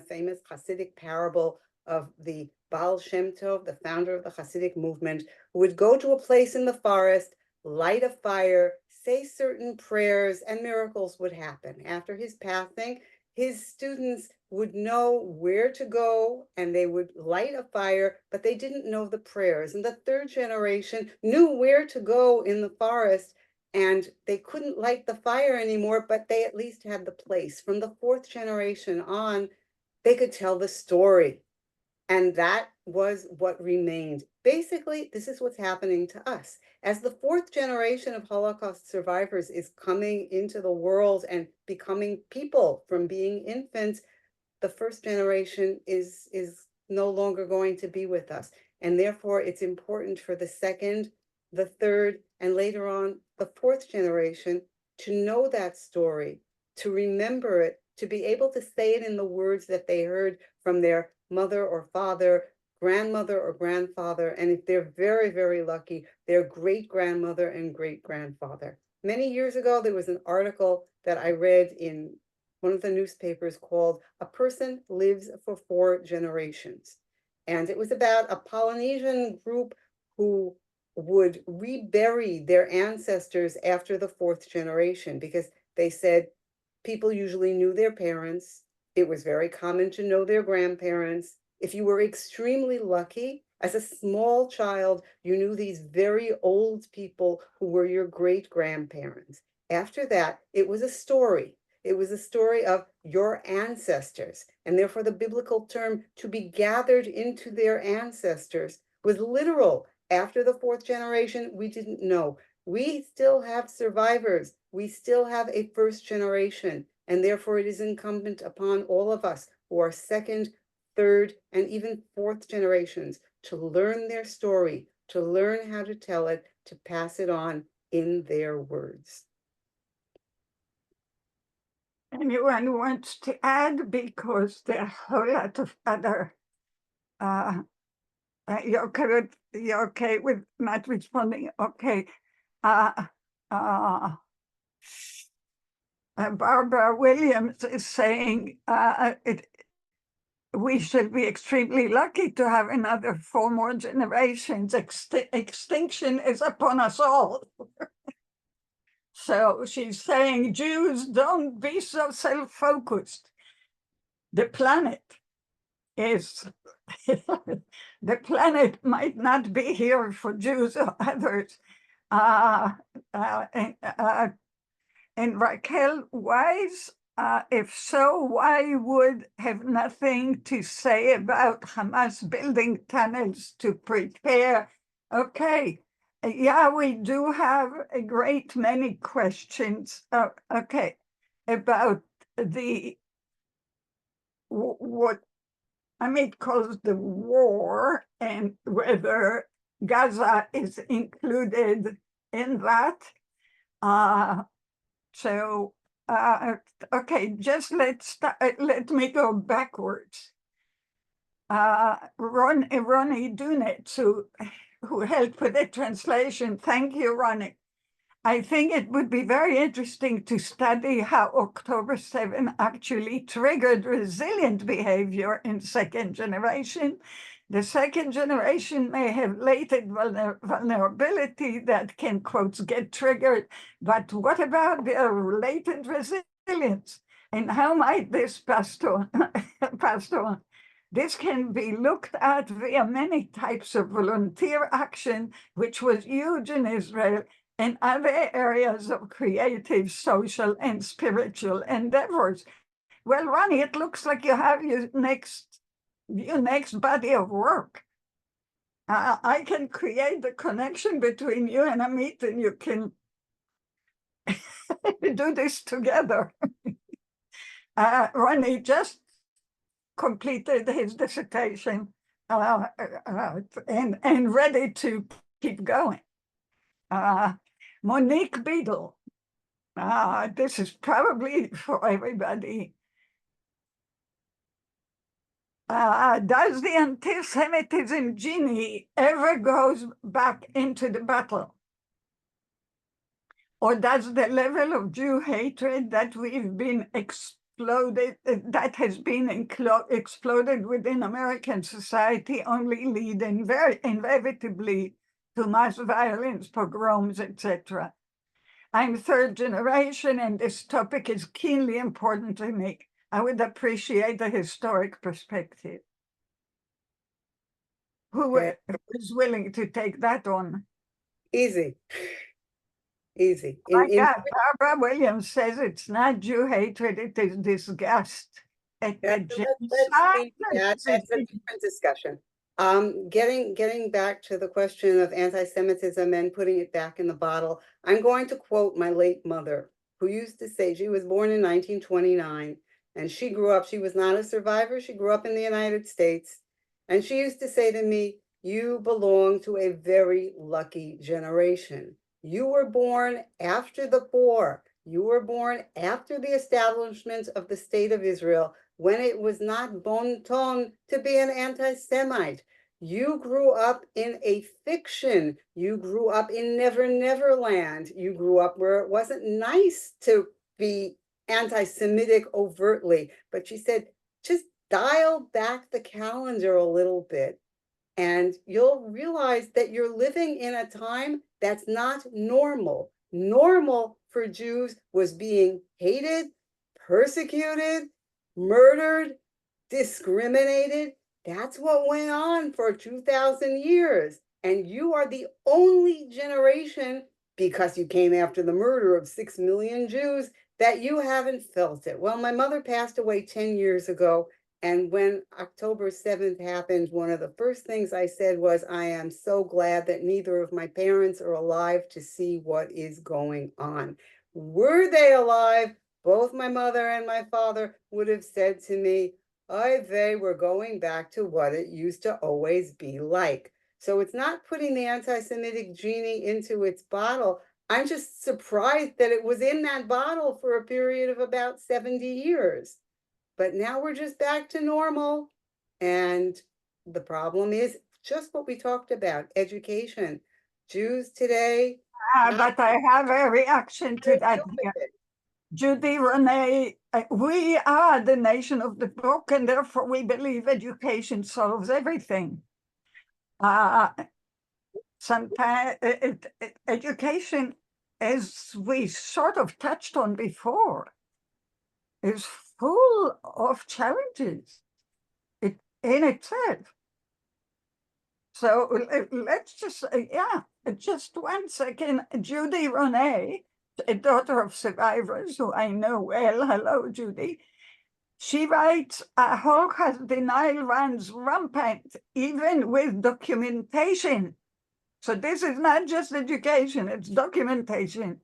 Speaker 2: famous Hasidic parable of the Baal Shem Tov, the founder of the Hasidic movement, who would go to a place in the forest, light a fire, say certain prayers, and miracles would happen. After his passing, his students would know where to go, and they would light a fire, but they didn't know the prayers. And the third generation knew where to go in the forest, and they couldn't light the fire anymore, but they at least had the place. From the fourth generation on, they could tell the story. And that was what remained. Basically, this is what's happening to us. As the fourth generation of Holocaust survivors is coming into the world and becoming people from being infants, the first generation is no longer going to be with us. And therefore, it's important for the second, the third, and later on, the fourth generation to know that story, to remember it, to be able to say it in the words that they heard from their mother or father, grandmother or grandfather, and if they're very, very lucky, their great-grandmother and great-grandfather. Many years ago, there was an article that I read in one of the newspapers called "A Person Lives for 4 Generations." And it was about a Polynesian group who would rebury their ancestors after the fourth generation, because they said people usually knew their parents. It was very common to know their grandparents. If you were extremely lucky, as a small child, you knew these very old people who were your great-grandparents. After that, it was a story. It was a story of your ancestors. And therefore, the biblical term to be gathered into their ancestors was literal. After the fourth generation, we didn't know. We still have survivors. We still have a first generation. And therefore, it is incumbent upon all of us who are second, third, and even fourth generations to learn their story, to learn how to tell it, to pass it on in their words.
Speaker 1: Anyone who wants to add, because there are a whole lot of other, you're okay with not responding? Okay. Barbara Williams is saying we should be extremely lucky to have another 4 more generations. Extinction is upon us all. So she's saying, Jews, don't be so self-focused. The planet is, the planet might not be here for Jews or others. And Raquel Wise, if so, why would have nothing to say about Hamas building tunnels to prepare? Okay, yeah, we do have a great many questions, okay, about the, what Amit calls the war and whether Gaza is included in that. Okay, just let me go backwards. Ronnie Dunitz, who helped with the translation. Thank you, Ronnie. I think it would be very interesting to study how October 7 actually triggered resilient behavior in second generation. The second generation may have latent vulnerability that can, quotes, get triggered, but what about their latent resilience? And how might this pass on? This can be looked at via many types of volunteer action, which was huge in Israel, and other areas of creative, social, and spiritual endeavors. Well, Ronnie, it looks like you have your next body of work. I can create the connection between you and Amit, and you can do this together. Ronnie just completed his dissertation and ready to keep going. Monique Beadle, this is probably for everybody. Does the anti-Semitism genie ever goes back into the battle? Or does the level of Jew hatred that we've been exploded within American society only lead inevitably to mass violence, pogroms, etc.? I'm third generation, and this topic is keenly important to me. I would appreciate a historic perspective. Who is willing to take that on?
Speaker 2: Easy. Easy.
Speaker 1: My God, Barbara Williams says it's not Jew hatred, it is disgust at the genocide.
Speaker 2: That's a different discussion. Getting back to the question of anti-Semitism and putting it back in the bottle, I'm going to quote my late mother, who used to say, she was born in 1929, and she grew up, she was not a survivor, she grew up in the United States, and she used to say to me, you belong to a very lucky generation. You were born after the war. You were born after the establishment of the State of Israel, when it was not bon ton to be an anti-Semite. You grew up in a fiction. You grew up in Never Never Land. You grew up where it wasn't nice to be anti-Semitic overtly. But she said, just dial back the calendar a little bit, and you'll realize that you're living in a time that's not normal. Normal for Jews was being hated, persecuted, murdered, discriminated. That's what went on for 2,000 years. And you are the only generation, because you came after the murder of 6 million Jews, that you haven't felt it. Well, my mother passed away 10 years ago. And when October 7th happened, one of the first things I said was, I am so glad that neither of my parents are alive to see what is going on. Were they alive, both my mother and my father would have said to me, they were going back to what it used to always be like. So it's not putting the anti-Semitic genie into its bottle. I'm just surprised that it was in that bottle for a period of about 70 years. But now we're just back to normal. And the problem is just what we talked about, education. Jews today.
Speaker 1: But I have a reaction to that here. Judy, Renee, we are the nation of the book, and therefore we education solves everything. Sometimes education, as we sort of touched on before, is full of challenges in itself. So let's just, just 1 second. Judy Renee, a daughter of survivors who I know well. Hello, Judy. She writes, Holocaust denial runs rampant, even with documentation. So this is not just education, it's documentation.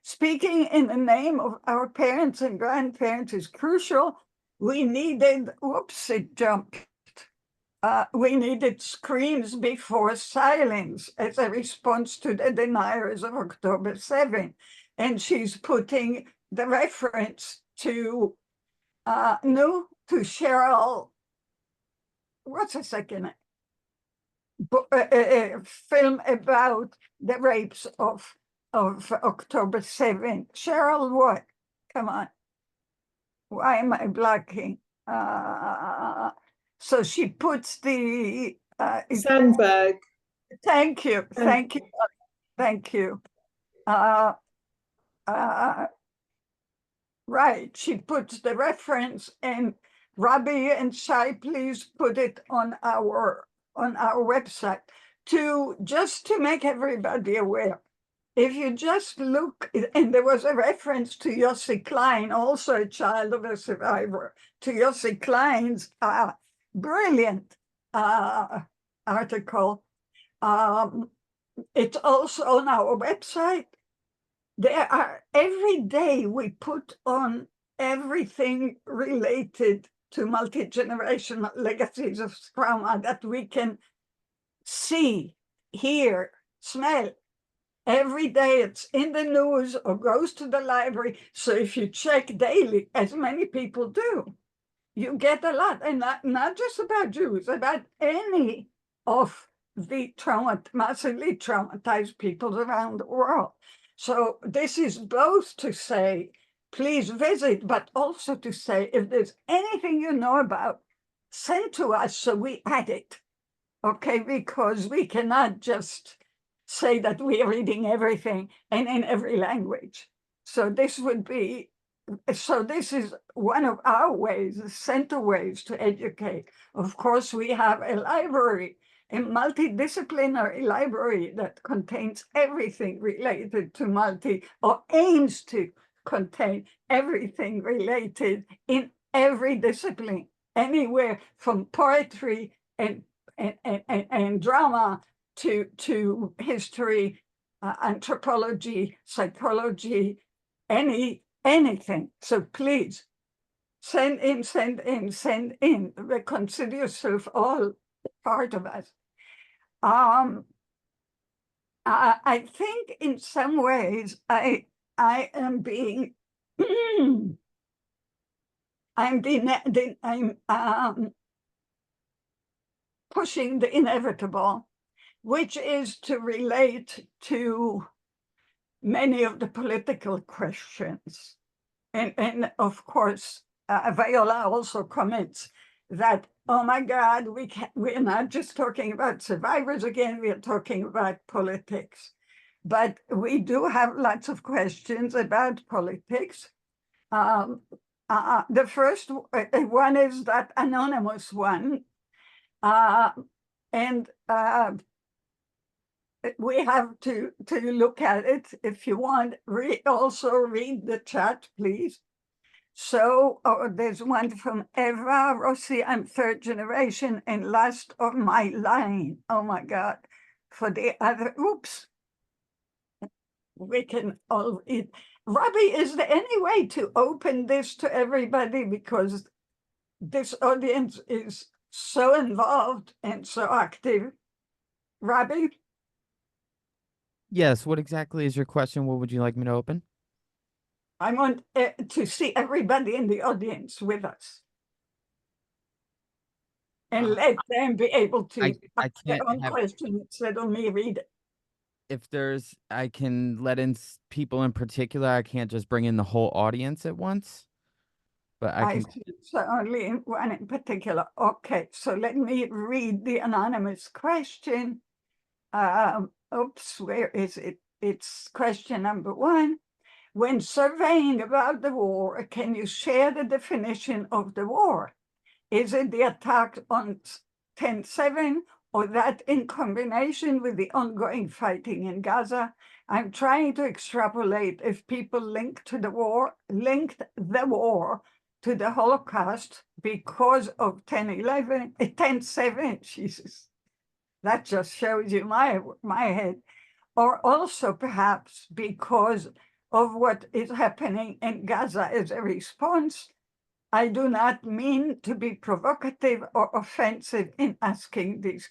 Speaker 1: Speaking in the name of our parents and grandparents is crucial. We needed, whoops, it jumped. We needed screams before silence as a response to the deniers of October 7. And she's putting the reference to Cheryl, what's the second? Film about the rapes of October 7. Cheryl what? Come on. Why am I blocking? So she puts the
Speaker 4: Sandberg.
Speaker 1: Thank you. Right, she puts the reference, and Rabbi and Shai, please put it on our website just to make everybody aware. If you just look, and there was a reference to Yossi Klein, also a child of a survivor, to Yossi Klein's brilliant article. It's also on our website. Every day we put on everything related to multi-generational legacies of trauma that we can see, hear, smell. Every day it's in the news or goes to the library. So if you check daily, as many people do, you get a lot. And not just about Jews, about any of the massively traumatized peoples around the world. So this is both to say, please visit, but also to say, if there's anything you know about, send to us so we add it, okay? Because we cannot just say that we are reading everything and in every language. So this is one of our ways, the center ways to educate. Of course, we have a library, a multidisciplinary library that contains everything related to or aims to contain everything related in every discipline, anywhere from poetry and drama to history, anthropology, psychology, anything. So please send in. Consider yourself all part of us. I think in some ways I am being I'm pushing the inevitable, which is to relate to many of the political questions. And of course, Viola also comments that, oh my God, we're not just talking about survivors again, we are talking about politics. But we do have lots of questions about politics. The first one is that anonymous one. And we have to look at it. If you want, also read the chat, please. So there's one from Eva Rossi. I'm third generation and last of my line. Oh my God. For the other, oops. We can all read. Rabbi, is there any way to open this to everybody? Because this audience is so involved and so active. Rabbi?
Speaker 6: Yes, what exactly is your question? What would you like me to open?
Speaker 1: I want to see everybody in the audience with us. And let them be able to
Speaker 6: I
Speaker 1: ask their
Speaker 6: can't
Speaker 1: own
Speaker 6: have,
Speaker 1: question instead of me read it.
Speaker 6: if there's, I can let in people in particular. I can't just bring in the whole audience at once, but I
Speaker 1: I
Speaker 6: can.
Speaker 1: see. So only one in particular. Okay, so let me read the anonymous question. Oops, where is it? It's question number 1. When surveying about the war, can you share the definition of the war? Is it the attack on 10/7 or that in combination with the ongoing fighting in Gaza? I'm trying to extrapolate if people linked the war to the Holocaust because of 10/7, Jesus. That just shows you my head. Or also perhaps because of what is happening in Gaza as a response. I do not mean to be provocative or offensive in asking this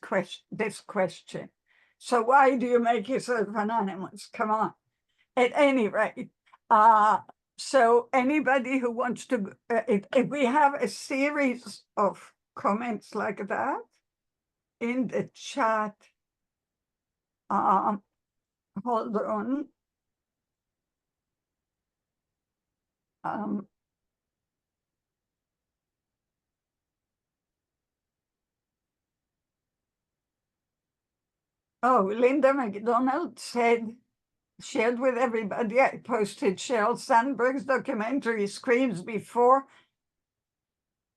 Speaker 1: question. So why do you make yourself anonymous? Come on. At any rate, so anybody who wants to, if we have a series of comments like that in the chat, hold on. Oh, Linda McDonald shared with everybody. I posted Sheryl Sandberg's documentary Screams Before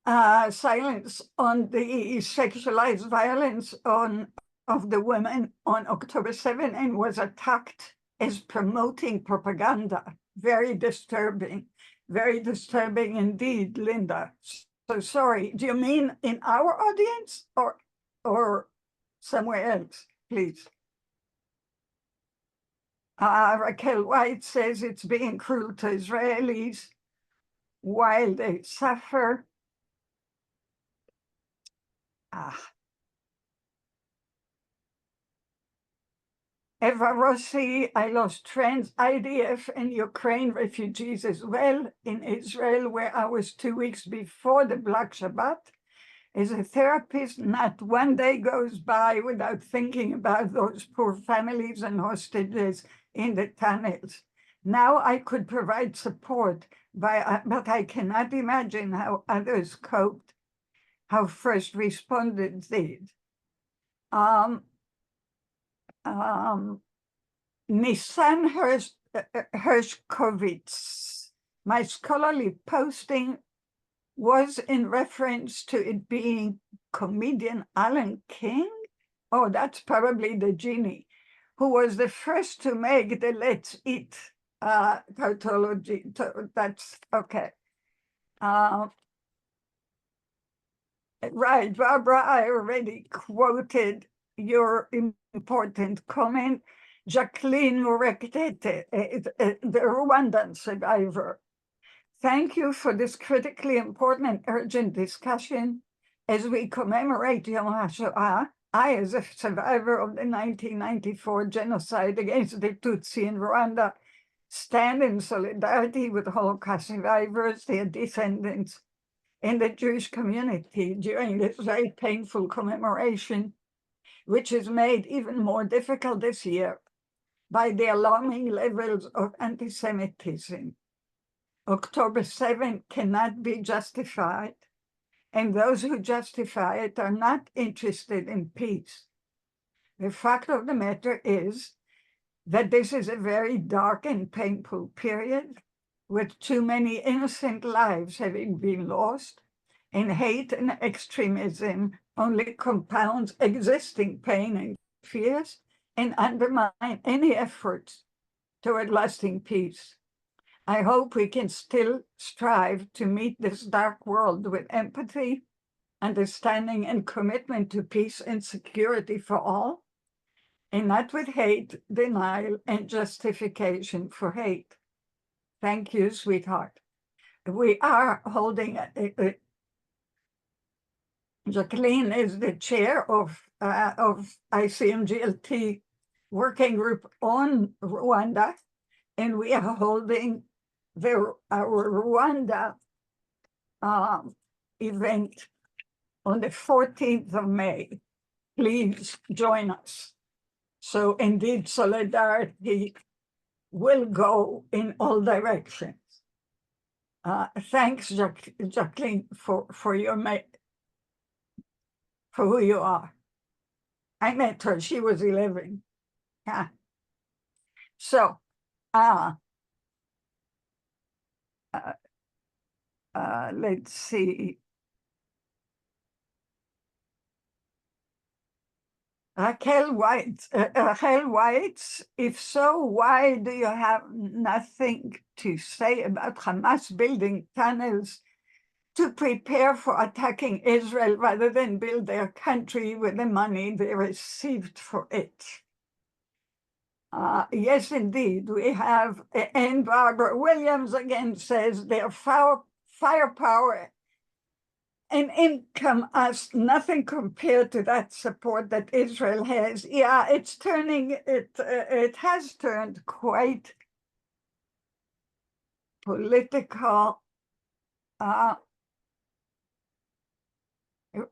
Speaker 1: Silence on the sexualized violence of the women on October 7 and was attacked as promoting propaganda. Very disturbing indeed, Linda. So sorry, do you mean in our audience or somewhere else, please? Raquel White says it's being cruel to Israelis while they suffer. Eva Rossi, I lost friends, IDF and Ukraine refugees as well in Israel, where I was 2 weeks before the Black Shabbat. As a therapist, not one day goes by without thinking about those poor families and hostages in the tunnels. Now I could provide support, but I cannot imagine how others coped, how first responders did. Nissan Hershkovitz, my scholarly posting was in reference to it being comedian Alan King. Oh, that's probably the genie, who was the first to make the Let's Eat tautology. That's okay. Right, Barbara, I already quoted your important comment. Jacqueline Murekatete, the Rwandan survivor. Thank you for this critically important and urgent discussion. As we commemorate Yom HaShoah, I, as a survivor of the 1994 genocide against the Tutsi in Rwanda, stand in solidarity with Holocaust survivors, their descendants, and the Jewish community during this very painful commemoration, which is made even more difficult this year by the alarming levels of anti-Semitism. October 7 cannot be justified, and those who justify it are not interested in peace. The fact of the matter is that this is a very dark and painful period, with too many innocent lives having been lost, and hate and extremism only compounds existing pain and fears and undermine any efforts toward lasting peace. I hope we can still strive to meet this dark world with empathy, understanding, and commitment to peace and security for all, and not with hate, denial, and justification for hate. Thank you, sweetheart. We are holding Jacqueline is the chair of ICMGLT working group on Rwanda, and we are holding our Rwanda event on the 14th of May. Please join us. So indeed, solidarity will go in all directions. Thanks, Jacqueline, for who you are. I met her, she was 11. Yeah. So, let's see. Raquel White, if so, why do you have nothing to say about Hamas building tunnels to prepare for attacking Israel rather than build their country with the money they received for it? Yes, indeed, we have, and Barbara Williams again says their firepower and income as nothing compared to that support that Israel has. Yeah, it's turning, it has turned quite political.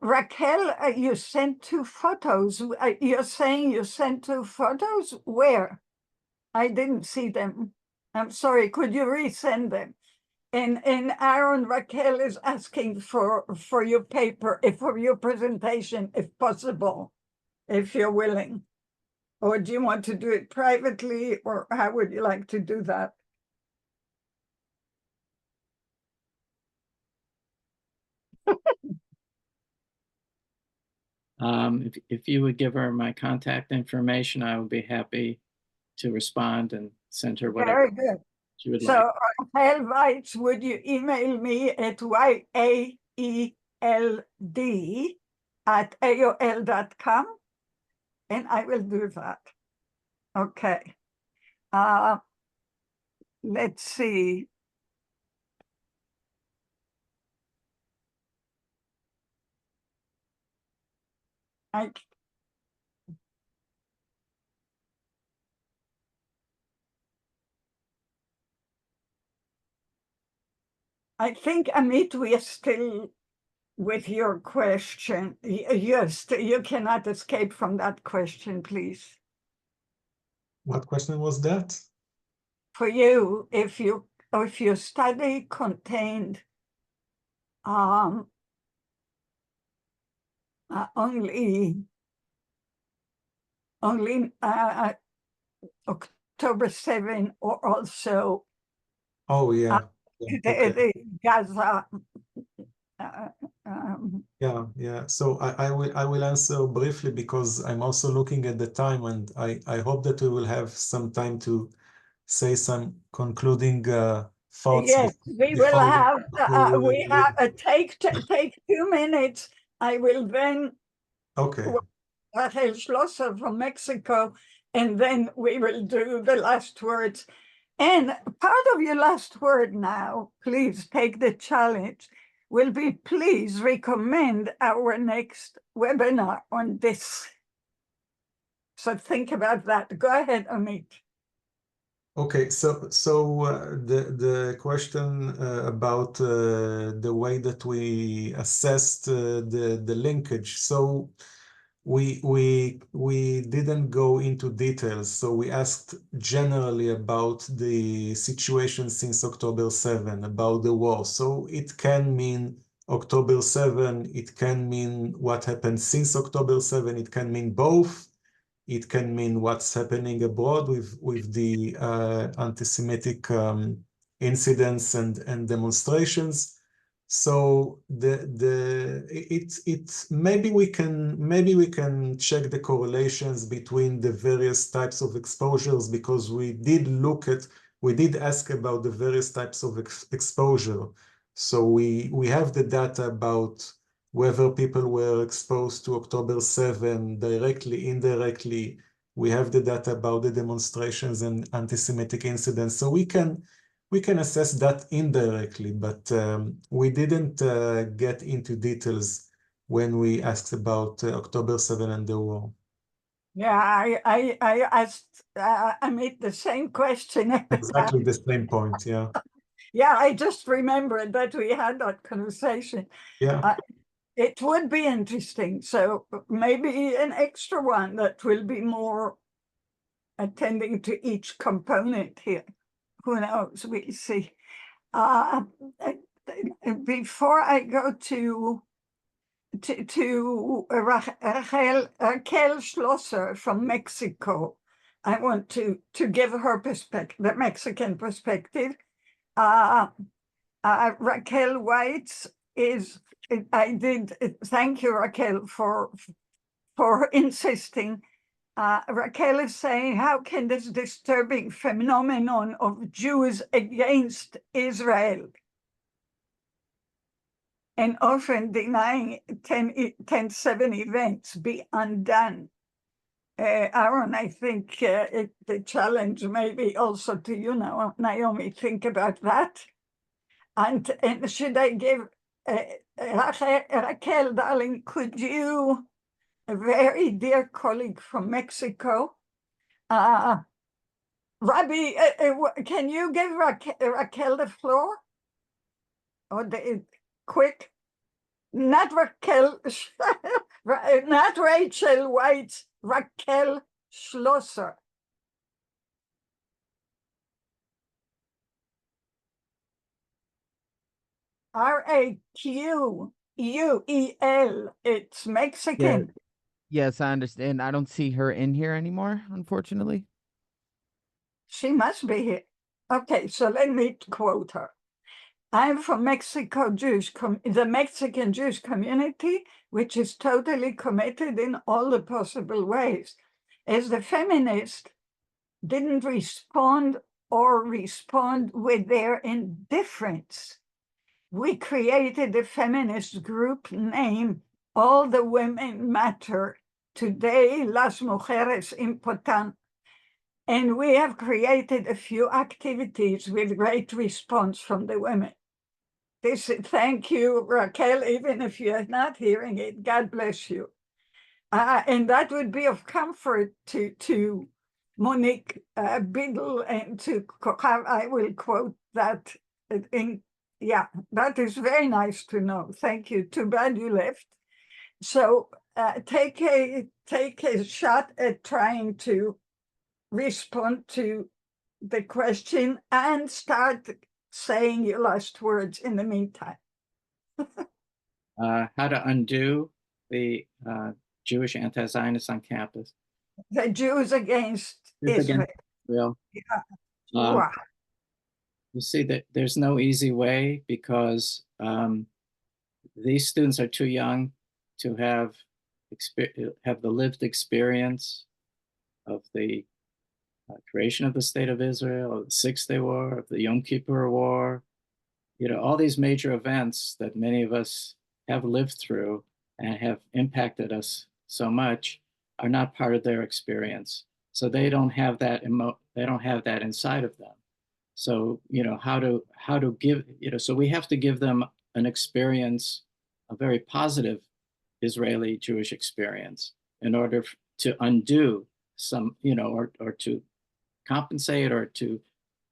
Speaker 1: Raquel, you sent 2 photos. You're saying you sent 2 photos? Where? I didn't see them. I'm sorry, could you resend them? And Aaron, Raquel is asking for your paper, for your presentation, if possible, if you're willing. Or do you want to do it privately, or how would you like to do that?
Speaker 5: If you would give her my contact information, I would be happy to respond and send her whatever
Speaker 1: Very good.
Speaker 5: she would like.
Speaker 1: So, Raquel writes, would you email me at yaeld@aol.com? And I will do that. Okay. Let's see. I think, Amit, we are still with your question. You cannot escape from that question, please.
Speaker 3: What question was that?
Speaker 1: For you, if your study contained only October 7, or also
Speaker 3: Oh, yeah.
Speaker 1: the Gaza.
Speaker 3: Yeah. So I will answer briefly because I'm also looking at the time, and I hope that we will have some time to say some concluding thoughts.
Speaker 1: Yes, we will have. We have take 2 minutes. I will then.
Speaker 3: Okay.
Speaker 1: Rachel Schlosser from Mexico, and then we will do the last words. And part of your last word now, please take the challenge, will be please recommend our next webinar on this. So think about that. Go ahead, Amit.
Speaker 3: Okay, so the question about the way that we assessed the linkage. So we didn't go into details. So we asked generally about the situation since October 7, about the war. So it can mean October 7, it can mean what happened since October 7, it can mean both. It can mean what's happening abroad with the anti-Semitic incidents and demonstrations. So maybe we can check the correlations between the various types of exposures, because we did ask about the various types of exposure. So we have the data about whether people were exposed to October 7 directly, indirectly. We have the data about the demonstrations and anti-Semitic incidents. So we can assess that indirectly, but we didn't get into details when we asked about October 7 and the war.
Speaker 1: Yeah, I asked, I made the same question at the time.
Speaker 3: Exactly the same point, yeah.
Speaker 1: Yeah, I just remembered that we had that conversation.
Speaker 3: Yeah.
Speaker 1: It would be interesting. So maybe an extra one that will be more attending to each component here. Who knows? We'll see. Before I go to Raquel Schlosser from Mexico, I want to give her perspective, the Mexican perspective. Raquel White is, thank you, Raquel, for insisting. Raquel is saying, how can this disturbing phenomenon of Jews against Israel and often denying 10/7 events be undone? Aaron, I think the challenge may be also to you now, Naomi, think about that. And should I give Raquel, darling, could you, a very dear colleague from Mexico, Rabbi, can you give Raquel the floor? Or quick? Not Raquel, not Rachel White, Raquel Schlosser. Raquel, it's Mexican.
Speaker 6: Yes, I understand. I don't see her in here anymore, unfortunately.
Speaker 1: She must be here. Okay, so let me quote her. I'm from Mexico the Mexican Jewish community, which is totally committed in all the possible ways. As the feminist didn't respond with their indifference, we created a feminist group named All the Women Matter. Today, Las Mujeres Importan. And we have created a few activities with great response from the women. Thank you, Raquel, even if you're not hearing it, God bless you. And that would be of comfort to Monique Biddle and to I will quote that yeah, that is very nice to know. Thank you. Too bad you left. So take a shot at trying to respond to the question and start saying your last words in the meantime.
Speaker 5: How to undo the Jewish anti-Zionists on campus.
Speaker 1: The Jews against Israel.
Speaker 5: Israel.
Speaker 1: Yeah.
Speaker 5: Wow. You see that there's no easy way because these students are too young to have the lived experience of the creation of the State of Israel, of the 6-Day War, of the Yom Kippur War, all these major events that many of us have lived through and have impacted us so much are not part of their experience. So they don't have that they don't have that inside of them. So, how to give, so we have to give them an experience, a very positive Israeli Jewish experience in order to undo some, or to compensate, or to,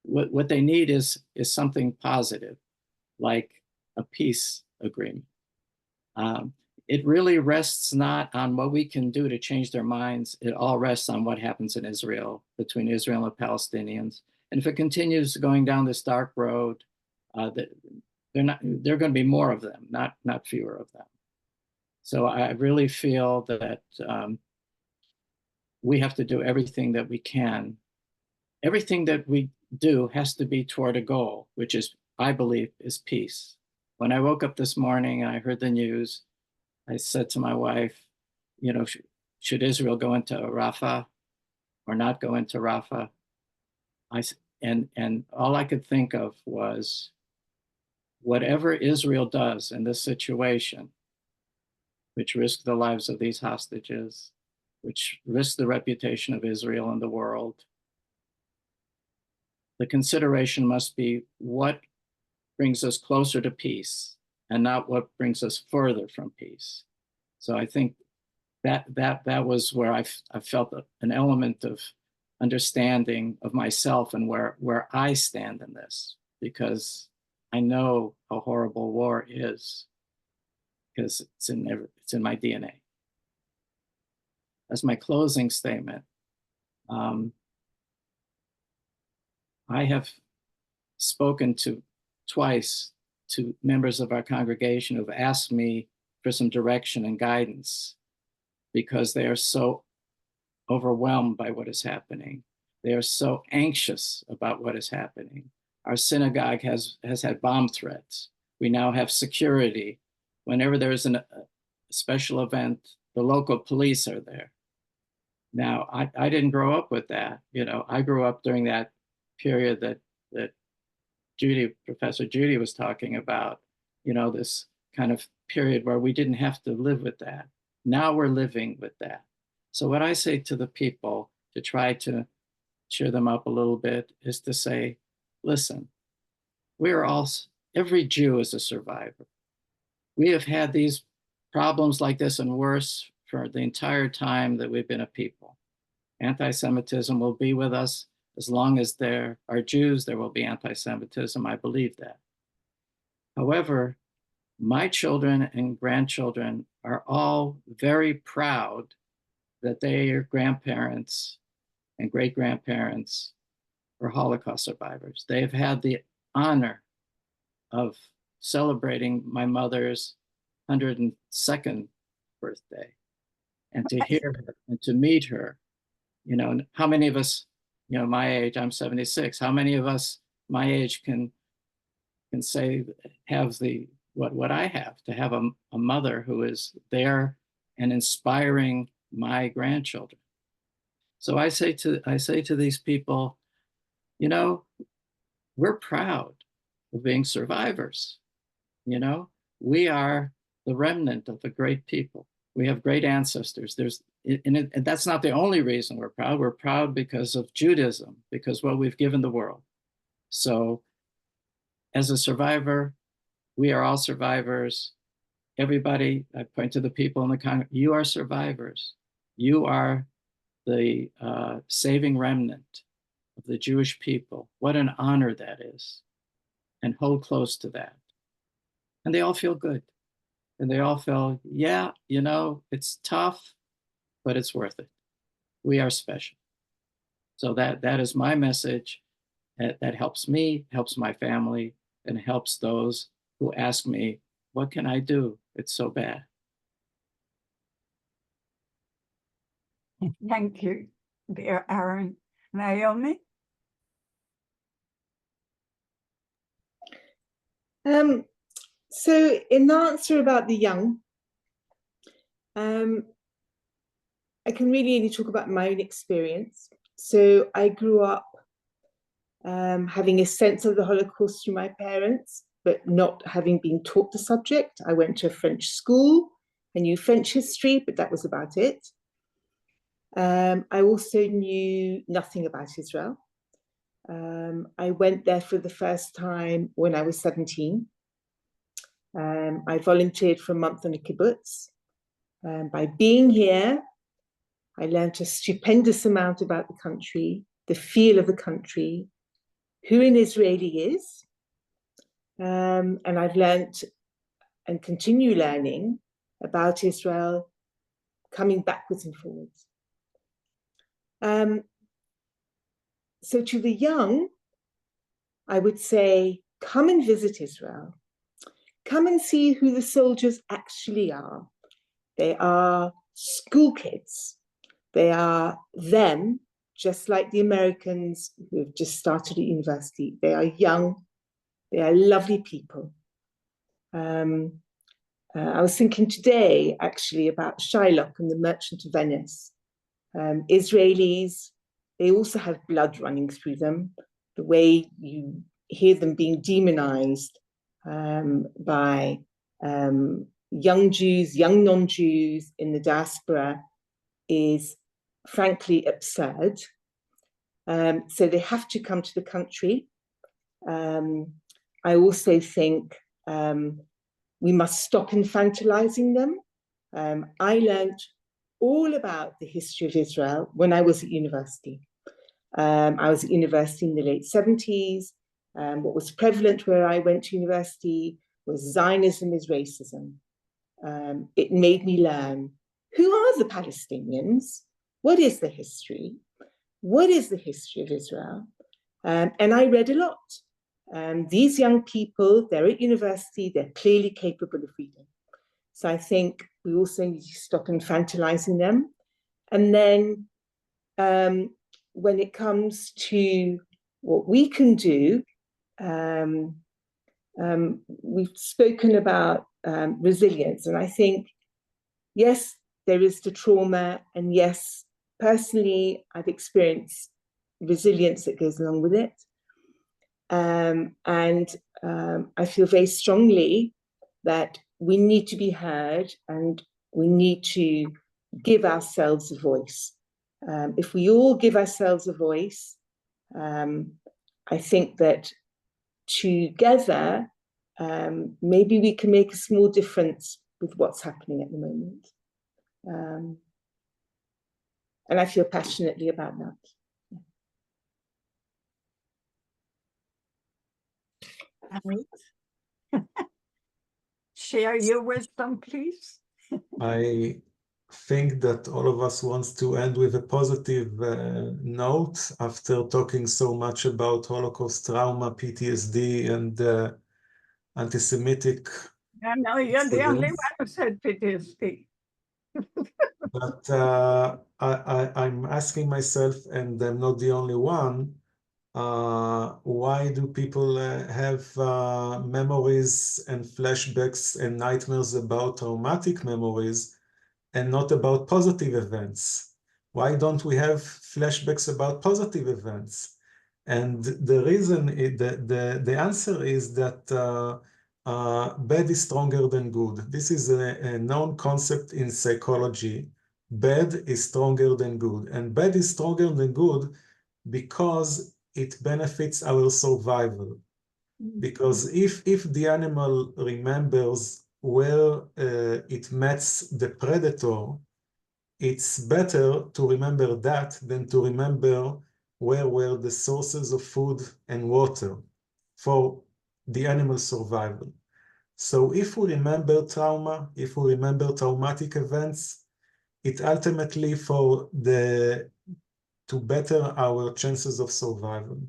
Speaker 5: what they need is something positive, like a peace agreement. It really rests not on what we can do to change their minds. It all rests on what happens in Israel, between Israel and the Palestinians. And if it continues going down this dark road, there are going to be more of them, not fewer of them. So I really feel that we have to do everything that we can. Everything that we do has to be toward a goal, which is, I believe, is peace. When I woke up this morning and I heard the news, I said to my wife, should Israel go into Rafah or not go into Rafah? And all I could think of was, whatever Israel does in this situation, which risks the lives of these hostages, which risks the reputation of Israel in the world, the consideration must be what brings us closer to peace and not what brings us further from peace. So I think that was where I felt an element of understanding of myself and where I stand in this, because I know how horrible war is, because it's in my DNA. As my closing statement, I have spoken twice to members of our congregation who've asked me for some direction and guidance because they are so overwhelmed by what is happening. They are so anxious about what is happening. Our synagogue has had bomb threats. We now have security. Whenever there's a special event, the local police are there. Now, I didn't grow up with that. You know, I grew up during that period that Judy, Professor Judy was talking about, you know, this kind of period where we didn't have to live with that. Now we're living with that. So what I say to the people to try to cheer them up a little bit is to say, listen, we are all, every Jew is a survivor. We have had these problems like this and worse for the entire time that we've been a people. Anti-Semitism will be with us as long as there are Jews, there will be anti-Semitism. I believe that. However, my children and grandchildren are all very proud that their grandparents and great-grandparents were Holocaust survivors. They have had the honor of celebrating my mother's 102nd birthday, and to hear her and to meet her. You know, how many of us, you know, my age, I'm 76, how many of us my age can say, have the, what I have, to have a mother who is there and inspiring my grandchildren. So I say to these people, you know, we're proud of being survivors. You know, we are the remnant of a great people. We have great ancestors. And that's not the only reason we're proud. We're proud because of Judaism, because what we've given the world. So as a survivor, we are all survivors. Everybody, I point to the people in the Congress, you are survivors. You are the saving remnant of the Jewish people. What an honor that is. And hold close to that. And they all feel good. And they all feel, yeah, you know, it's tough, but it's worth it. We are special. So that is my message. That helps me, helps my family, and helps those who ask me, what can I do? It's so bad.
Speaker 1: Thank you, dear Aaron. Naomi?
Speaker 4: So in the answer about the young, I can really only talk about my own experience. So I grew up having a sense of the Holocaust through my parents, but not having been taught the subject. I went to a French school. I knew French history, but that was about it. I also knew nothing about Israel. I went there for the first time when I was 17. I volunteered for a month on a kibbutz. By being here, I learned a stupendous amount about the country, the feel of the country, who an Israeli is. And I've learned and continue learning about Israel, coming backwards and forwards. So to the young, I would say, come and visit Israel. Come and see who the soldiers actually are. They are school kids. They are them, just like the Americans who have just started at university. They are young. They are lovely people. I was thinking today, actually, about Shylock and the Merchant of Venice. Israelis, they also have blood running through them. The way you hear them being demonized by young Jews, young non-Jews in the diaspora is frankly absurd. So they have to come to the country. I also think we must stop infantilizing them. I learned all about the history of Israel when I was at university. I was at university in the late 70s. What was prevalent where I went to university was Zionism is racism. It made me learn, who are the Palestinians? What is the history? What is the history of Israel? And I read a lot. These young people, they're at university, they're clearly capable of reading. So I think we also need to stop infantilizing them. And then when it comes to what we can do, we've spoken about resilience. And I think, yes, there is the trauma. And yes, personally, I've experienced resilience that goes along with it. And I feel very strongly that we need to be heard and we need to give ourselves a voice. If we all give ourselves a voice, I think that together, maybe we can make a small difference with what's happening at the moment. And I feel passionately about that.
Speaker 1: Share your wisdom, please.
Speaker 3: I think that all of us wants to end with a positive note after talking so much about Holocaust trauma, PTSD, and anti-Semitic.
Speaker 1: No, you're the only one who said PTSD.
Speaker 3: But I'm asking myself, and I'm not the only one, why do people have memories and flashbacks and nightmares about traumatic memories and not about positive events? Why don't we have flashbacks about positive events? And the reason, the answer is that bad is stronger than good. This is a known concept in psychology. Bad is stronger than good. And bad is stronger than good because it benefits our survival. Because if the animal remembers where it meets the predator, it's better to remember that than to remember where were the sources of food and water for the animal survival. So if we remember trauma, if we remember traumatic events, it ultimately to better our chances of survival.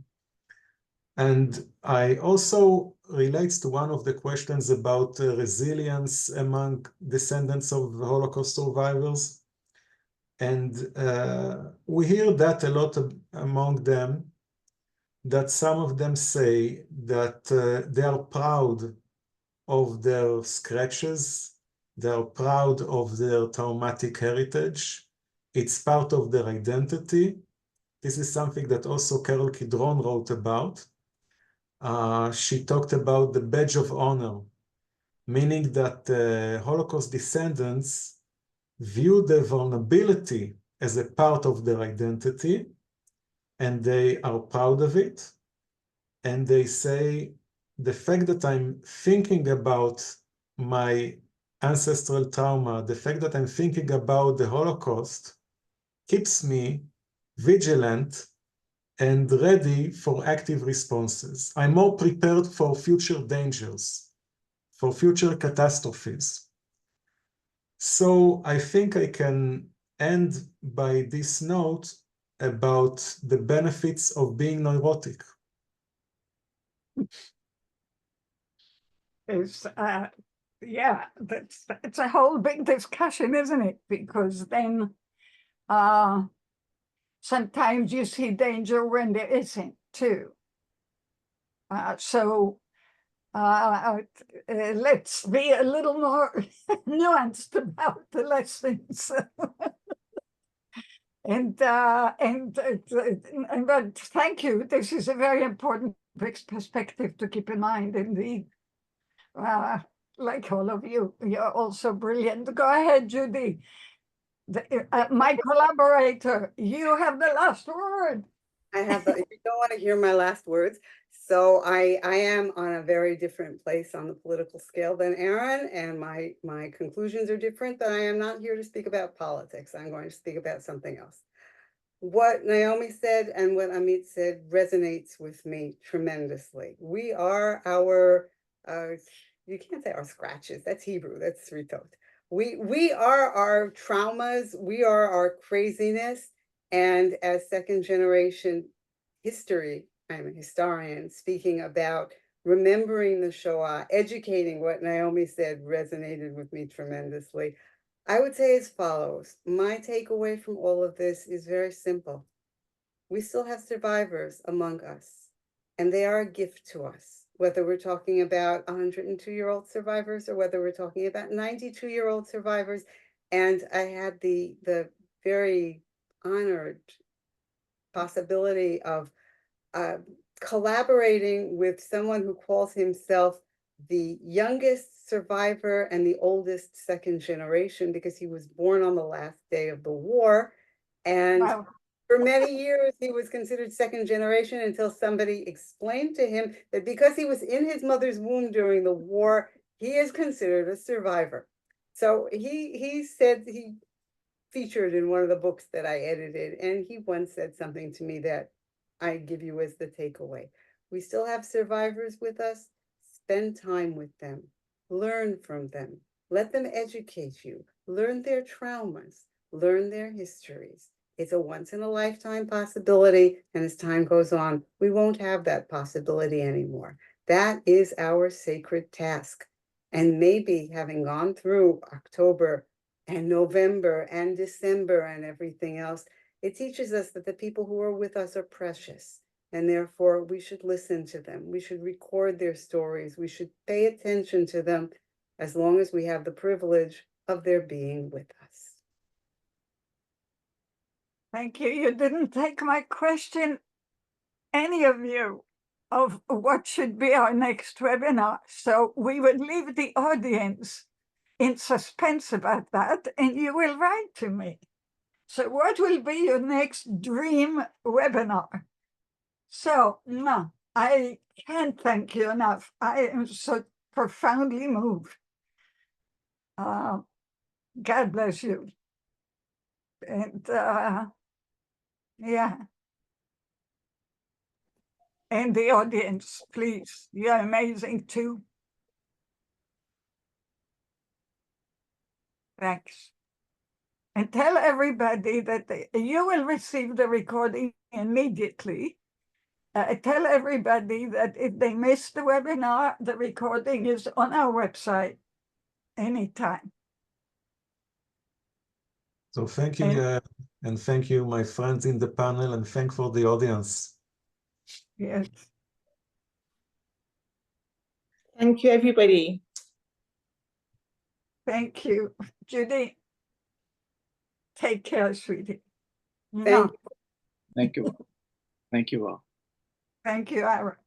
Speaker 3: And I also relates to one of the questions about resilience among descendants of Holocaust survivors. And we hear that a lot among them, that some of them say that they are proud of their scratches, they are proud of their traumatic heritage. It's part of their identity. This is something that also Carol Kidron wrote about. She talked about the badge of honor, meaning that Holocaust descendants view the vulnerability as a part of their identity, and they are proud of it. And they say, the fact that I'm thinking about my ancestral trauma, the fact that I'm thinking about the Holocaust keeps me vigilant and ready for active responses. I'm more prepared for future dangers, for future catastrophes. So I think I can end by this note about the benefits of being neurotic.
Speaker 1: Yeah, it's a whole big discussion, isn't it? Because then sometimes you see danger when there isn't too. So let's be a little more nuanced about the lessons. But thank you. This is a very important perspective to keep in mind, indeed. Like all of you, you're also brilliant. Go ahead, Judy. My collaborator, you have the last word.
Speaker 2: I have, you don't want to hear my last words. So I am on a very different place on the political scale than Aaron, and my conclusions are different, but I am not here to speak about politics. I'm going to speak about something else. What Naomi said and what Amit said resonates with me tremendously. We are our, you can't say our scratches, that's Hebrew, that's Ritot. We are our traumas, we are our craziness, and as second generation history, I'm a historian, speaking about remembering the Shoah, educating what Naomi said resonated with me tremendously. I would say as follows. My takeaway from all of this is very simple. We still have survivors among us, and they are a gift to us, whether we're talking about 102-year-old survivors or whether we're talking about 92-year-old survivors. And I had the very honored possibility of collaborating with someone who calls himself the youngest survivor and the oldest second generation, because he was born on the last day of the war. And
Speaker 1: Wow.
Speaker 2: for many years, he was considered second generation until somebody explained to him that because he was in his mother's womb during the war, he is considered a survivor. So he said, he featured in one of the books that I edited, and he once said something to me that I give you as the takeaway. We still have survivors with us. Spend time with them. Learn from them. Let them educate you. Learn their traumas. Learn their histories. It's a once-in-a-lifetime possibility, and as time goes on, we won't have that possibility anymore. That is our sacred task. And maybe having gone through October and November and December and everything else, it teaches us that the people who are with us are precious, and therefore we should listen to them. We should record their stories. We should pay attention to them as long as we have the privilege of their being with us.
Speaker 1: Thank you. You didn't take my question, any of you, of what should be our next webinar. So we would leave the audience in suspense about that, and you will write to me. So what will be your next dream webinar? So, no, I can't thank you enough. I am so profoundly moved. God bless you. And yeah. And the audience, please, you're amazing too. Thanks. And tell everybody that you will receive the recording immediately. Tell everybody that if they missed the webinar, the recording is on our website anytime.
Speaker 3: So thank you, and thank you, my friends in the panel, and thank for the audience.
Speaker 1: Yes.
Speaker 4: Thank you, everybody.
Speaker 1: Thank you, Judy. Take care, sweetie.
Speaker 2: Thank you.
Speaker 5: Thank you all. Thank you all.
Speaker 1: Thank you, Ira.